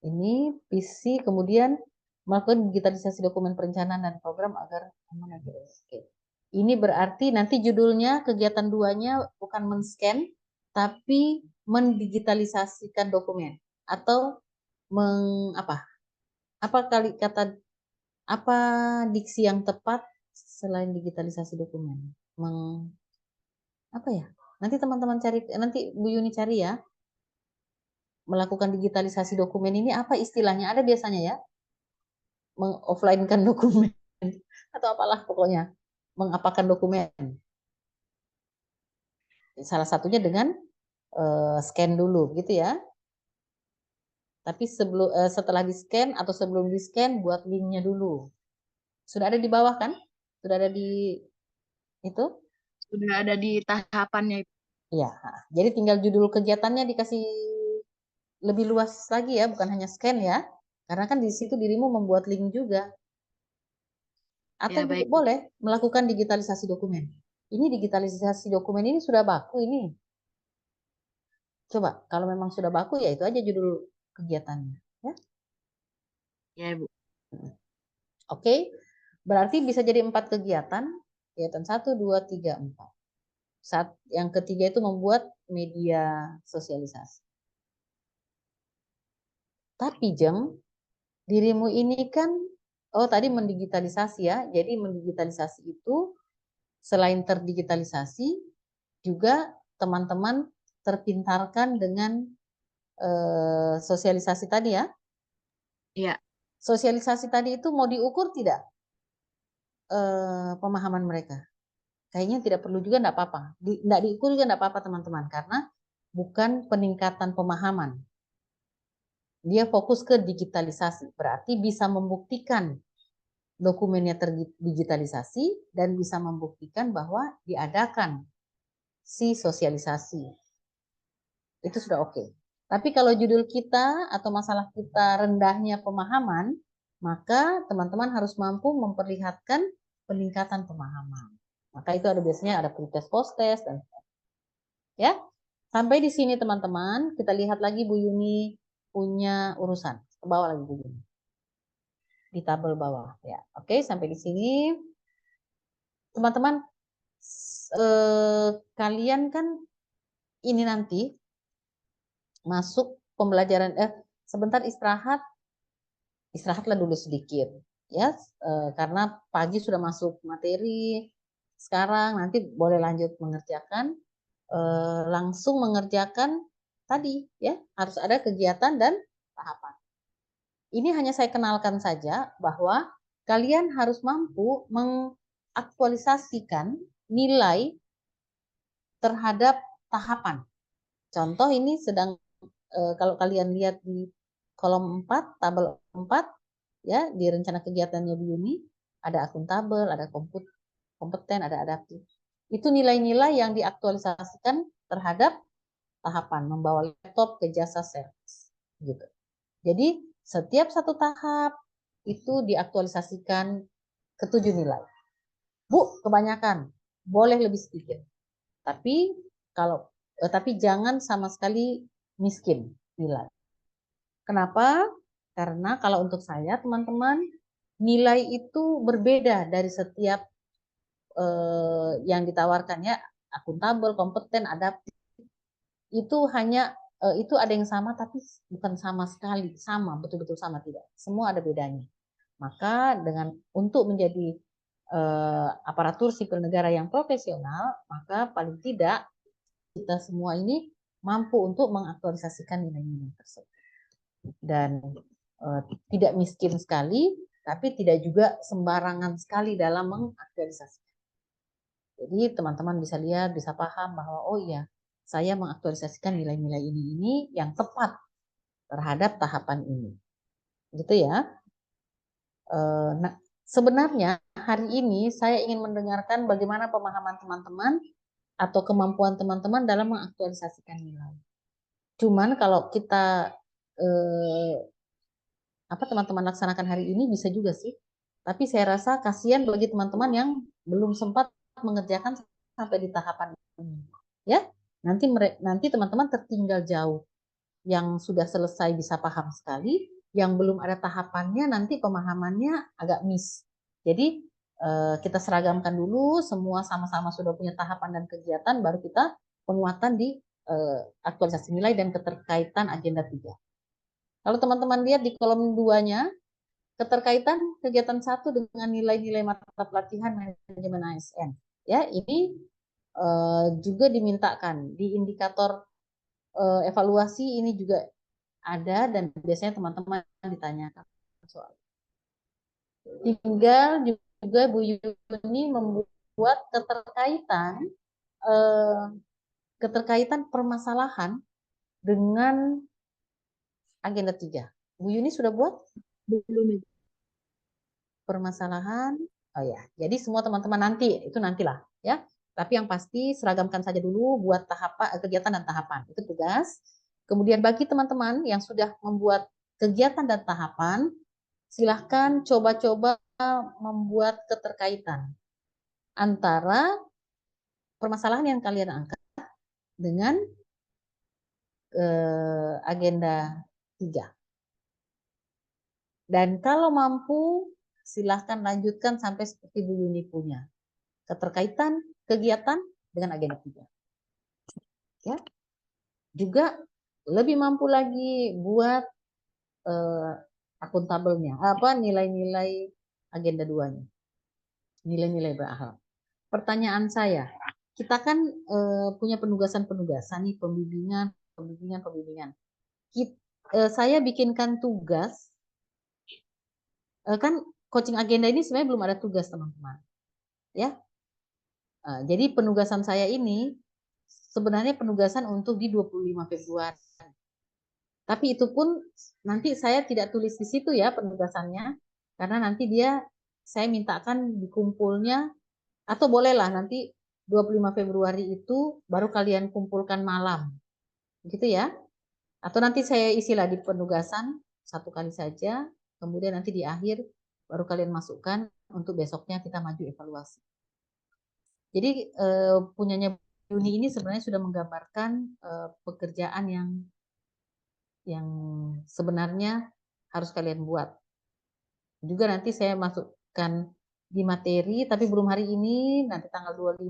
Ini PC, kemudian melakukan digitalisasi dokumen perencanaan dan program agar aman aja. Oke. Ini berarti nanti judulnya kegiatan 2-nya bukan men-scan, tapi mendigitalisasikan dokumen atau apa diksi yang tepat selain digitalisasi dokumen? Apa ya? Nanti teman-teman cari, nanti Bu Yuni cari ya. Melakukan digitalisasi dokumen ini apa istilahnya? Ada biasanya ya? Mengoffline-kan dokumen atau apalah pokoknya. Mengapakan dokumen. Salah satunya dengan scan dulu gitu ya. Tapi setelah di-scan atau sebelum di-scan buat linknya dulu. Sudah ada di bawah kan? Sudah ada di itu? Sudah ada di tahapannya. Iya. Jadi tinggal judul kegiatannya dikasih lebih luas lagi ya, bukan hanya scan ya. Karena kan di situ dirimu membuat link juga. Atau Ya, baik. boleh melakukan digitalisasi dokumen. Ini digitalisasi dokumen ini sudah baku ini. Coba kalau memang sudah baku ya itu aja judul kegiatannya. Ya, Ya, Bu. Oke. Berarti bisa jadi 4 kegiatan. Kegiatan 1, 2, 3, 4. Yang ketiga itu membuat media sosialisasi. Tapi Jeng, dirimu ini kan, tadi mendigitalisasi ya. Jadi mendigitalisasi itu selain terdigitalisasi, juga teman-teman terpintarkan dengan sosialisasi tadi ya. Iya. Sosialisasi tadi itu mau diukur tidak pemahaman mereka? Kayaknya tidak perlu juga, enggak apa-apa. Enggak diukur juga enggak apa-apa teman-teman, karena bukan peningkatan pemahaman. Dia fokus ke digitalisasi, berarti bisa membuktikan dokumennya terdigitalisasi dan bisa membuktikan bahwa diadakan si sosialisasi. Itu sudah oke. Tapi kalau judul kita atau masalah kita rendahnya pemahaman, maka teman-teman harus mampu memperlihatkan peningkatan pemahaman. Maka itu ada biasanya ada pretest, post-test dan ya. Sampai di sini teman-teman, kita lihat lagi Bu Yuni punya urusan. Ke bawah lagi Bu Yuni. Di tabel bawah ya. Oke, sampai di sini teman-teman kalian kan ini nanti masuk pembelajaran, sebentar istirahatlah dulu sedikit ya, karena pagi sudah masuk materi. Sekarang nanti boleh lanjut mengerjakan, langsung mengerjakan tadi ya, harus ada kegiatan dan tahapan. Ini hanya saya kenalkan saja bahwa kalian harus mampu mengaktualisasikan nilai terhadap tahapan. Contoh ini sedang, kalau kalian lihat di kolom 4, tabel 4 ya, di rencana kegiatannya Bu Yuni ada akuntabel, ada kompeten, ada adaptif. Itu nilai-nilai yang diaktualisasikan terhadap tahapan membawa laptop ke jasa servis gitu. Jadi setiap satu tahap itu diaktualisasikan ke 7 nilai. Bu, kebanyakan, boleh lebih sedikit. Tapi jangan sama sekali miskin nilai. Kenapa? Karena kalau untuk saya teman-teman, nilai itu berbeda dari setiap yang ditawarkan ya, akuntabel, kompeten, adaptif. Itu hanya itu ada yang sama tapi bukan sama sekali, sama, betul-betul sama, tidak. Semua ada bedanya. Maka untuk menjadi aparatur sipil negara yang profesional, maka paling tidak kita semua ini mampu untuk mengaktualisasikan nilai-nilai tersebut. Dan tidak miskin sekali, tapi tidak juga sembarangan sekali dalam mengaktualisasikan. Jadi teman-teman bisa lihat, bisa paham bahwa oh iya, saya mengaktualisasikan nilai-nilai ini yang tepat terhadap tahapan ini. Gitu ya. Nah, sebenarnya hari ini saya ingin mendengarkan bagaimana pemahaman teman-teman atau kemampuan teman-teman dalam mengaktualisasikan nilai. Cuman kalau kita teman-teman laksanakan hari ini bisa juga sih. Tapi saya rasa kasihan bagi teman-teman yang belum sempat mengerjakan sampai di tahapan ini. Ya, nanti teman-teman tertinggal jauh. Yang sudah selesai bisa paham sekali, yang belum ada tahapannya nanti pemahamannya agak miss. Jadi kita seragamkan dulu, semua sama-sama sudah punya tahapan dan kegiatan, baru kita penguatan di aktualisasi nilai dan keterkaitan agenda 3. Kalau teman-teman lihat di kolom 2-nya, keterkaitan kegiatan 1 dengan nilai-nilai mata pelatihan manajemen ASN. Ya, ini juga dimintakan di indikator evaluasi ini juga ada dan biasanya teman-teman ditanyakan soal. Tinggal juga Bu Yuni membuat keterkaitan permasalahan dengan agenda 3. Bu Yuni sudah buat? Belum. Permasalahan. Oh ya, jadi semua teman-teman nantilah ya. Tapi yang pasti seragamkan saja dulu buat kegiatan dan tahapan. Itu tugas. Kemudian bagi teman-teman yang sudah membuat kegiatan dan tahapan, silahkan coba-coba membuat keterkaitan antara permasalahan yang kalian angkat dengan agenda 3. Dan kalau mampu, silahkan lanjutkan sampai seperti Bu Yuni punya. Keterkaitan kegiatan dengan agenda 3. Ya. Juga lebih mampu lagi buat akuntabelnya, nilai-nilai agenda 2-nya. Nilai-nilai berakhlak. Pertanyaan saya, kita kan punya penugasan-penugasan nih, pembimbingan. Saya bikinkan tugas, kan coaching agenda ini sebenarnya belum ada tugas teman-teman. Ya, jadi penugasan saya ini sebenarnya penugasan untuk di 25 Februari. Tapi itu pun nanti saya tidak tulis di situ ya penugasannya, karena nanti saya mintakan dikumpulnya, atau bolehlah nanti 25 Februari itu baru kalian kumpulkan malam, gitu ya. Atau nanti saya isilah di penugasan 1 kali saja, kemudian nanti di akhir baru kalian masukkan untuk besoknya kita maju evaluasi. Jadi punyanya Yuni ini sebenarnya sudah menggambarkan pekerjaan yang sebenarnya harus kalian buat. Juga nanti saya masukkan di materi, tapi belum hari ini, nanti tanggal 25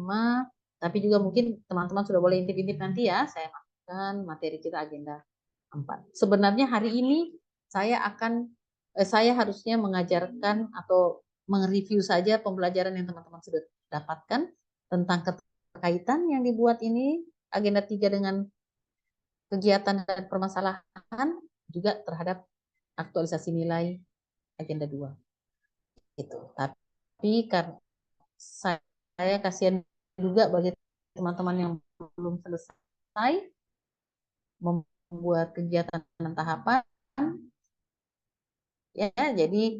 Tapi juga mungkin teman-teman sudah boleh intip-intip nanti ya, saya masukkan materi kita agenda 4. Sebenarnya hari ini saya harusnya mengajarkan atau mereview saja pembelajaran yang teman-teman sudah dapatkan tentang keterkaitan yang dibuat ini agenda 3 dengan kegiatan dan permasalahan, juga terhadap aktualisasi nilai agenda 2. Gitu. Tapi karena saya kasihan juga bagi teman-teman yang belum selesai membuat kegiatan dan tahapan, ya jadi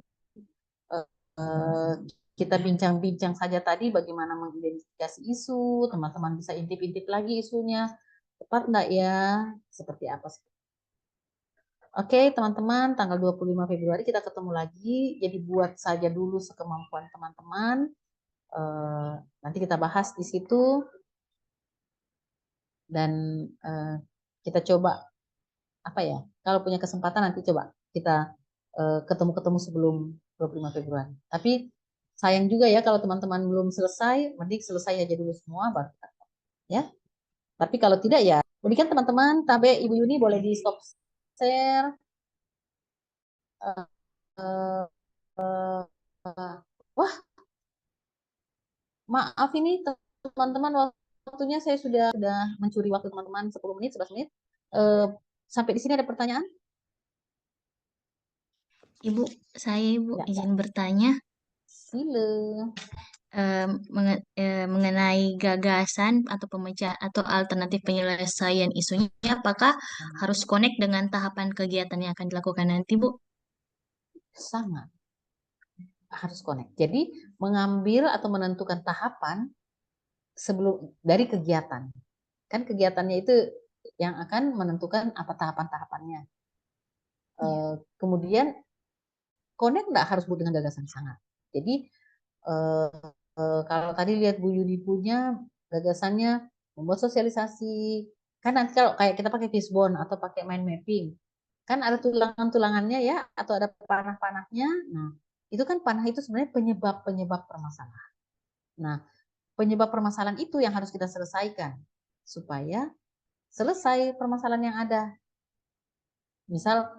kita bincang-bincang saja tadi bagaimana mengidentifikasi isu, teman-teman bisa intip-intip lagi isunya, tepat enggak ya, seperti apa sih. Oke teman-teman, tanggal 25 Februari kita ketemu lagi, jadi buat saja dulu sekemampuan teman-teman, nanti kita bahas di situ, dan kita coba, apa ya, kalau punya kesempatan nanti coba kita ketemu-ketemu sebelum 25 Februari. Tapi sayang juga ya kalau teman-teman belum selesai, mending selesai aja dulu semua baru kita, ya. Tapi kalau tidak ya, demikian teman-teman. Tapi Ibu Yuni boleh di stop share. Wah, maaf ini teman-teman, waktunya saya sudah mencuri waktu teman-teman 10 menit, 11 menit. Sampai di sini ada pertanyaan? Ibu, saya Ibu izin bertanya. Sila. Mengenai gagasan atau atau alternatif penyelesaian isunya, apakah harus connect dengan tahapan kegiatan yang akan dilakukan nanti, Bu? Sangat harus connect. Jadi mengambil atau menentukan tahapan sebelum dari kegiatan. Kan kegiatannya itu yang akan menentukan apa tahapan-tahapannya. Kemudian connect nggak harus dengan gagasan, sangat. Jadi kalau tadi lihat Bu Yudi punya gagasannya membuat sosialisasi, kan nanti kalau kayak kita pakai fishbone atau pakai mind mapping, kan ada tulangan-tulangannya ya, atau ada panah-panahnya. Nah, itu kan panah itu sebenarnya penyebab permasalahan. Nah, penyebab permasalahan itu yang harus kita selesaikan supaya selesai permasalahan yang ada. Misal,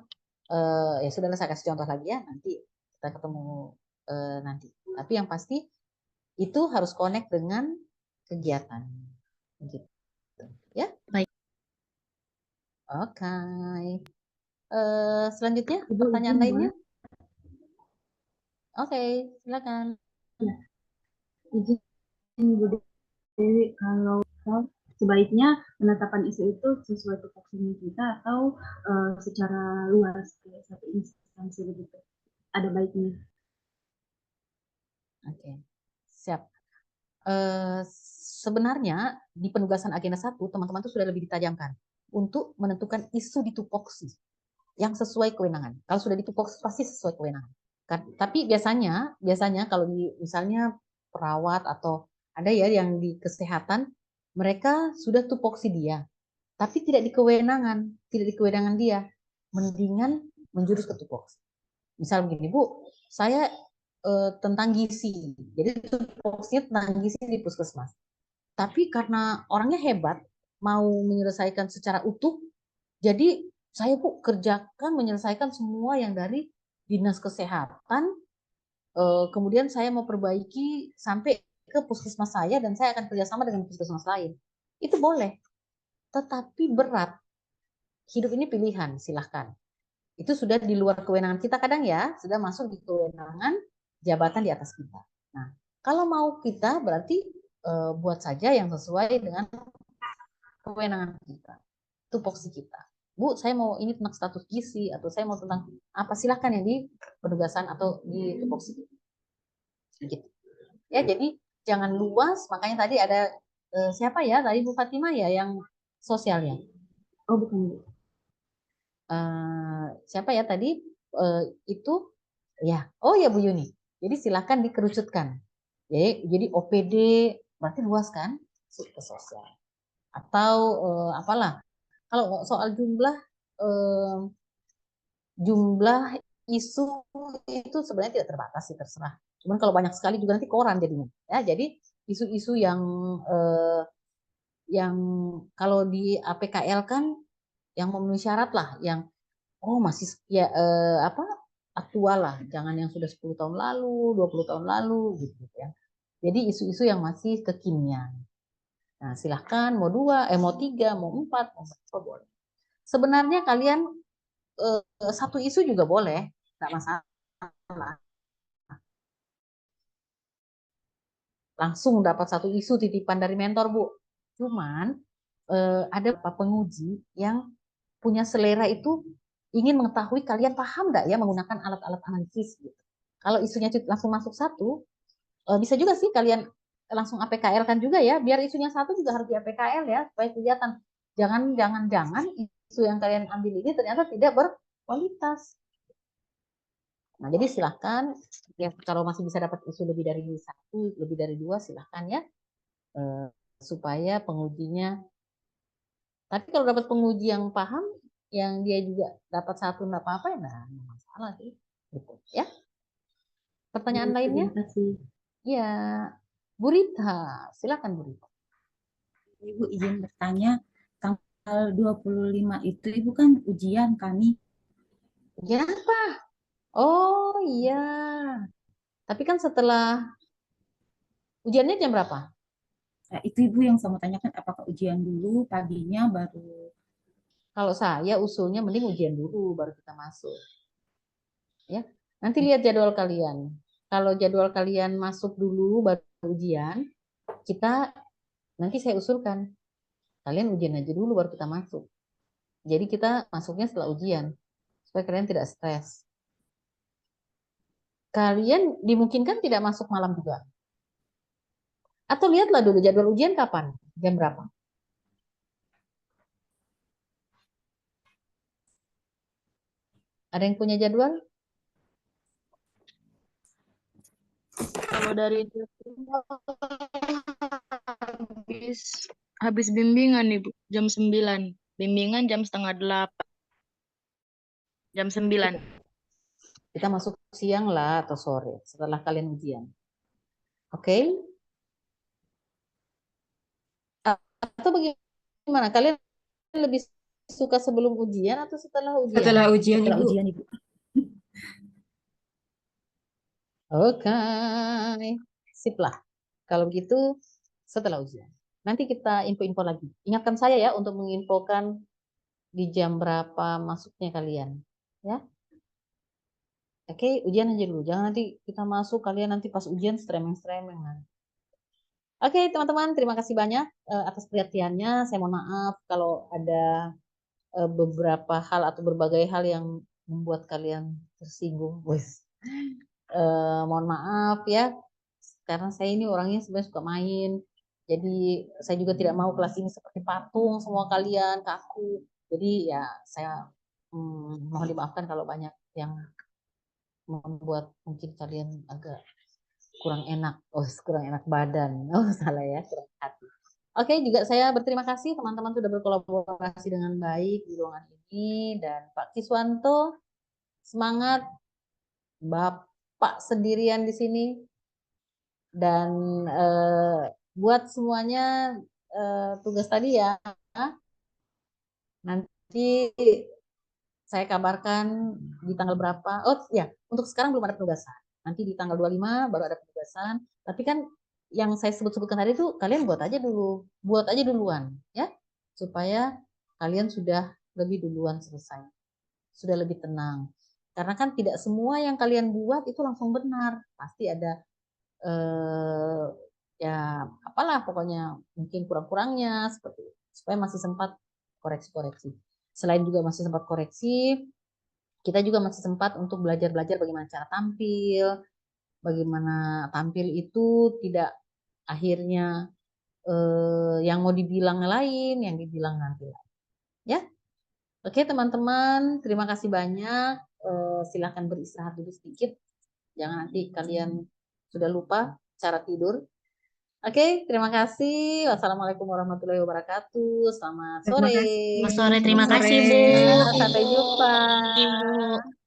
ya sudah, saya kasih contoh lagi ya, nanti kita ketemu nanti. Tapi yang pasti itu harus connect dengan kegiatan. Gitu. Ya. Baik. Oke. Selanjutnya pertanyaan lainnya? Oke, silakan. Ya. Izin Bu Dewi, kalau sebaiknya penetapan isu itu sesuai tupoksinya kita atau secara luas kayak satu instansi begitu, ada baiknya. Oke, siap. Sebenarnya di penugasan agenda 1 teman-teman itu sudah lebih ditajamkan untuk menentukan isu di tupoksi yang sesuai kewenangan. Kalau sudah di tupoksi pasti sesuai kewenangan. Tapi biasanya kalau misalnya perawat atau ada ya yang di kesehatan, mereka sudah tupoksi dia, tapi tidak di kewenangan dia, mendingan menjurus ke tupoksi. Misal begini, Bu, saya tentang gizi, jadi tupoksinya tentang gizi di puskesmas. Tapi karena orangnya hebat, mau menyelesaikan secara utuh, jadi saya Bu menyelesaikan semua yang dari dinas kesehatan, kemudian saya mau perbaiki sampai ke puskesmas saya dan saya akan kerjasama dengan puskesmas lain. Itu boleh, tetapi berat. Hidup ini pilihan, silahkan. Itu sudah di luar kewenangan kita kadang ya, sudah masuk di kewenangan jabatan di atas kita. Nah, kalau mau kita berarti buat saja yang sesuai dengan kewenangan kita, tupoksi kita. Bu, saya mau ini tentang status gizi, atau saya mau tentang apa, silahkan yang di penugasan atau di tupoksi. Gitu. Ya, jadi jangan luas, makanya tadi ada siapa ya, tadi Bu Fatimah ya yang sosialnya. Oh, bukan Bu. Siapa ya tadi itu ya, oh ya Bu Yuni. Jadi silahkan dikerucutkan. Jadi OPD berarti luas kan, ke sosial. Atau apalah. Kalau soal jumlah isu itu sebenarnya tidak terbatas sih, terserah. Cuman kalau banyak sekali juga nanti koran jadinya. Ya, jadi isu-isu yang kalau di APKL kan yang memenuhi syarat lah, yang masih ya aktual lah, jangan yang sudah 10 tahun lalu, 20 tahun lalu gitu ya. Jadi isu-isu yang masih kekinian. Nah, silahkan mau 2, mau 3, mau 4, mau berapa boleh. Sebenarnya kalian satu isu juga boleh, nggak masalah. Langsung dapat satu isu titipan dari mentor, Bu. Cuman ada beberapa penguji yang punya selera itu ingin mengetahui kalian paham nggak ya menggunakan alat-alat analisis gitu. Kalau isunya langsung masuk satu, bisa juga sih kalian langsung APKL kan juga ya, biar isunya satu juga harus di APKL ya, supaya kelihatan. Jangan isu yang kalian ambil ini ternyata tidak berkualitas. Nah, jadi silahkan ya, kalau masih bisa dapat isu lebih dari 1, lebih dari 2, silahkan ya, supaya pengujinya. Tapi kalau dapat penguji yang paham, yang dia juga dapat 1 nggak apa-apa ya, nah masalah sih, gitu ya. Pertanyaan lainnya? Terima kasih. Ya, Bu Rita, silakan Bu Rita. Ibu izin bertanya, tanggal 25 itu Ibu kan ujian kami. Ujian apa? Oh iya. Tapi kan setelah ujiannya jam berapa? Nah, itu Ibu yang saya mau tanyakan, apakah ujian dulu paginya baru? Kalau saya usulnya mending ujian dulu baru kita masuk. Ya, nanti lihat jadwal kalian. Kalau jadwal kalian masuk dulu baru ujian, nanti saya usulkan kalian ujian aja dulu baru kita masuk. Jadi kita masuknya setelah ujian supaya kalian tidak stres. Kalian dimungkinkan tidak masuk malam juga. Atau lihatlah dulu jadwal ujian kapan, jam berapa. Ada yang punya jadwal? Kalau dari habis bimbingan Ibu, jam 9. Bimbingan jam 7:30. Jam 9. Kita masuk siang lah atau sore setelah kalian ujian. Oke? Atau bagaimana? Kalian lebih suka sebelum ujian atau setelah ujian? Setelah ujian, Ibu. Oke. Sip lah. Kalau begitu setelah ujian. Nanti kita info-info lagi. Ingatkan saya ya untuk menginfokan di jam berapa masuknya kalian. Ya. Oke, ujian aja dulu. Jangan nanti kita masuk, kalian nanti pas ujian streaming-streaming. Oke, teman-teman, terima kasih banyak atas perhatiannya. Saya mohon maaf kalau ada beberapa hal atau berbagai hal yang membuat kalian tersinggung. Mohon maaf ya, karena saya ini orangnya sebenarnya suka main. Jadi saya juga tidak mau kelas ini seperti patung semua kalian kaku. Jadi ya saya mohon dimaafkan kalau banyak yang membuat mungkin kalian agak kurang enak. Kurang enak badan. Salah ya, kurang hati. Oke, juga saya berterima kasih teman-teman sudah berkolaborasi dengan baik di ruangan ini, dan Pak Kiswanto, semangat, Bapak sendirian di sini, dan buat semuanya tugas tadi ya, nanti saya kabarkan di tanggal berapa. Oh ya, untuk sekarang belum ada penugasan. Nanti di tanggal 25 baru ada penugasan. Tapi kan yang saya sebut-sebutkan tadi itu kalian buat aja duluan ya, supaya kalian sudah lebih duluan selesai, sudah lebih tenang. Karena kan tidak semua yang kalian buat itu langsung benar, pasti ada ya apalah pokoknya mungkin kurang-kurangnya seperti itu, supaya masih sempat koreksi-koreksi. Selain juga masih sempat koreksi, kita juga masih sempat untuk belajar-belajar bagaimana cara tampil, bagaimana tampil itu tidak akhirnya yang mau dibilang lain, yang dibilang nanti lain. Ya, oke teman-teman, terima kasih banyak. Silahkan beristirahat dulu sedikit. Jangan nanti kalian sudah lupa cara tidur. Oke, terima kasih. Wassalamualaikum warahmatullahi wabarakatuh. Selamat sore. Selamat sore, terima kasih Bu. Sampai jumpa. Ibu.